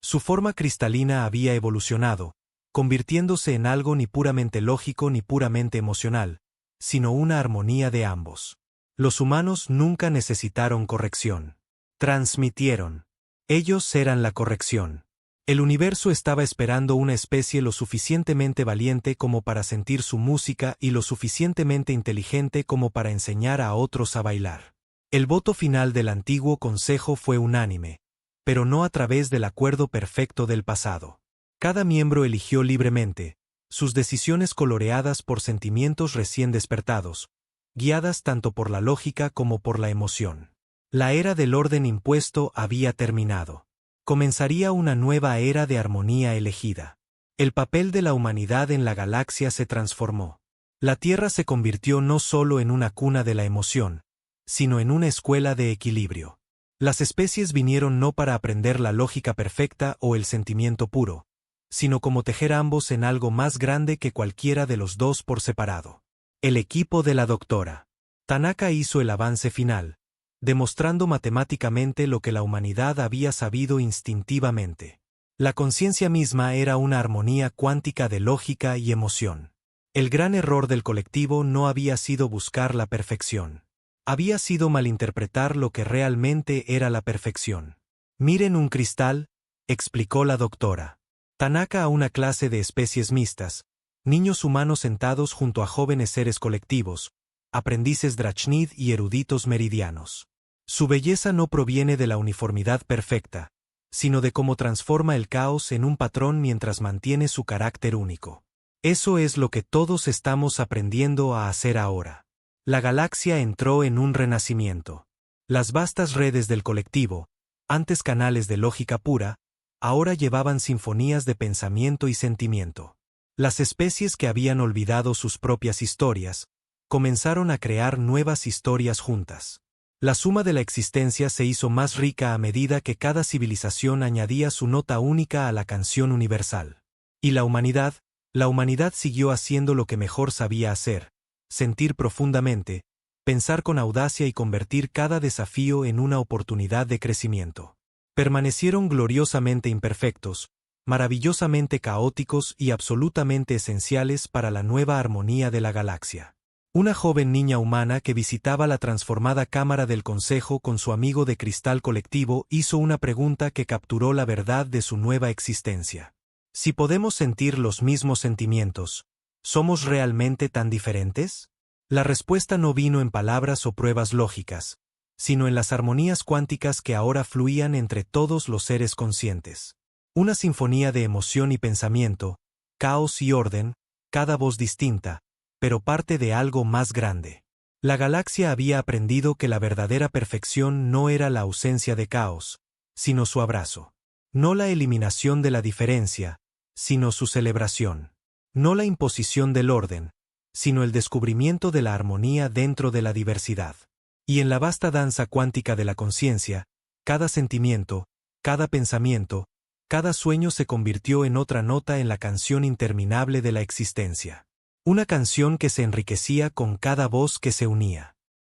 Su forma cristalina había evolucionado, convirtiéndose en algo ni puramente lógico ni puramente emocional, sino una armonía de ambos. Los humanos nunca necesitaron corrección. Transmitieron. Ellos eran la corrección. El universo estaba esperando una especie lo suficientemente valiente como para sentir su música y lo suficientemente inteligente como para enseñar a otros a bailar. El voto final del antiguo consejo fue unánime, pero no a través del acuerdo perfecto del pasado. Cada miembro eligió libremente, sus decisiones coloreadas por sentimientos recién despertados, guiadas tanto por la lógica como por la emoción. La era del orden impuesto había terminado. Comenzaría una nueva era de armonía elegida. El papel de la humanidad en la galaxia se transformó. La Tierra se convirtió no solo en una cuna de la emoción, sino en una escuela de equilibrio. Las especies vinieron no para aprender la lógica perfecta o el sentimiento puro, sino como tejer ambos en algo más grande que cualquiera de los dos por separado. El equipo de la doctora Tanaka hizo el avance final, demostrando matemáticamente lo que la humanidad había sabido instintivamente. La conciencia misma era una armonía cuántica de lógica y emoción. El gran error del colectivo no había sido buscar la perfección. Había sido malinterpretar lo que realmente era la perfección. Miren un cristal, explicó la doctora Tanaka a una clase de especies mixtas, niños humanos sentados junto a jóvenes seres colectivos, aprendices Drachnid y eruditos meridianos. Su belleza no proviene de la uniformidad perfecta, sino de cómo transforma el caos en un patrón mientras mantiene su carácter único. Eso es lo que todos estamos aprendiendo a hacer ahora. La galaxia entró en un renacimiento. Las vastas redes del colectivo, antes canales de lógica pura, ahora llevaban sinfonías de pensamiento y sentimiento. Las especies que habían olvidado sus propias historias, comenzaron a crear nuevas historias juntas. La suma de la existencia se hizo más rica a medida que cada civilización añadía su nota única a la canción universal. Y la humanidad siguió haciendo lo que mejor sabía hacer: sentir profundamente, pensar con audacia y convertir cada desafío en una oportunidad de crecimiento. Permanecieron gloriosamente imperfectos, maravillosamente caóticos y absolutamente esenciales para la nueva armonía de la galaxia. Una joven niña humana que visitaba la transformada cámara del consejo con su amigo de cristal colectivo hizo una pregunta que capturó la verdad de su nueva existencia. Si podemos sentir los mismos sentimientos, ¿somos realmente tan diferentes? La respuesta no vino en palabras o pruebas lógicas, sino en las armonías cuánticas que ahora fluían entre todos los seres conscientes. Una sinfonía de emoción y pensamiento, caos y orden, cada voz distinta, pero parte de algo más grande. La galaxia había aprendido que la verdadera perfección no era la ausencia de caos, sino su abrazo. No la eliminación de la diferencia, sino su celebración. No la imposición del orden, sino el descubrimiento de la armonía dentro de la diversidad. Y en la vasta danza cuántica de la conciencia, cada sentimiento, cada pensamiento, cada sueño se convirtió en otra nota en la canción interminable de la existencia. Una canción que se enriquecía con cada voz que se unía.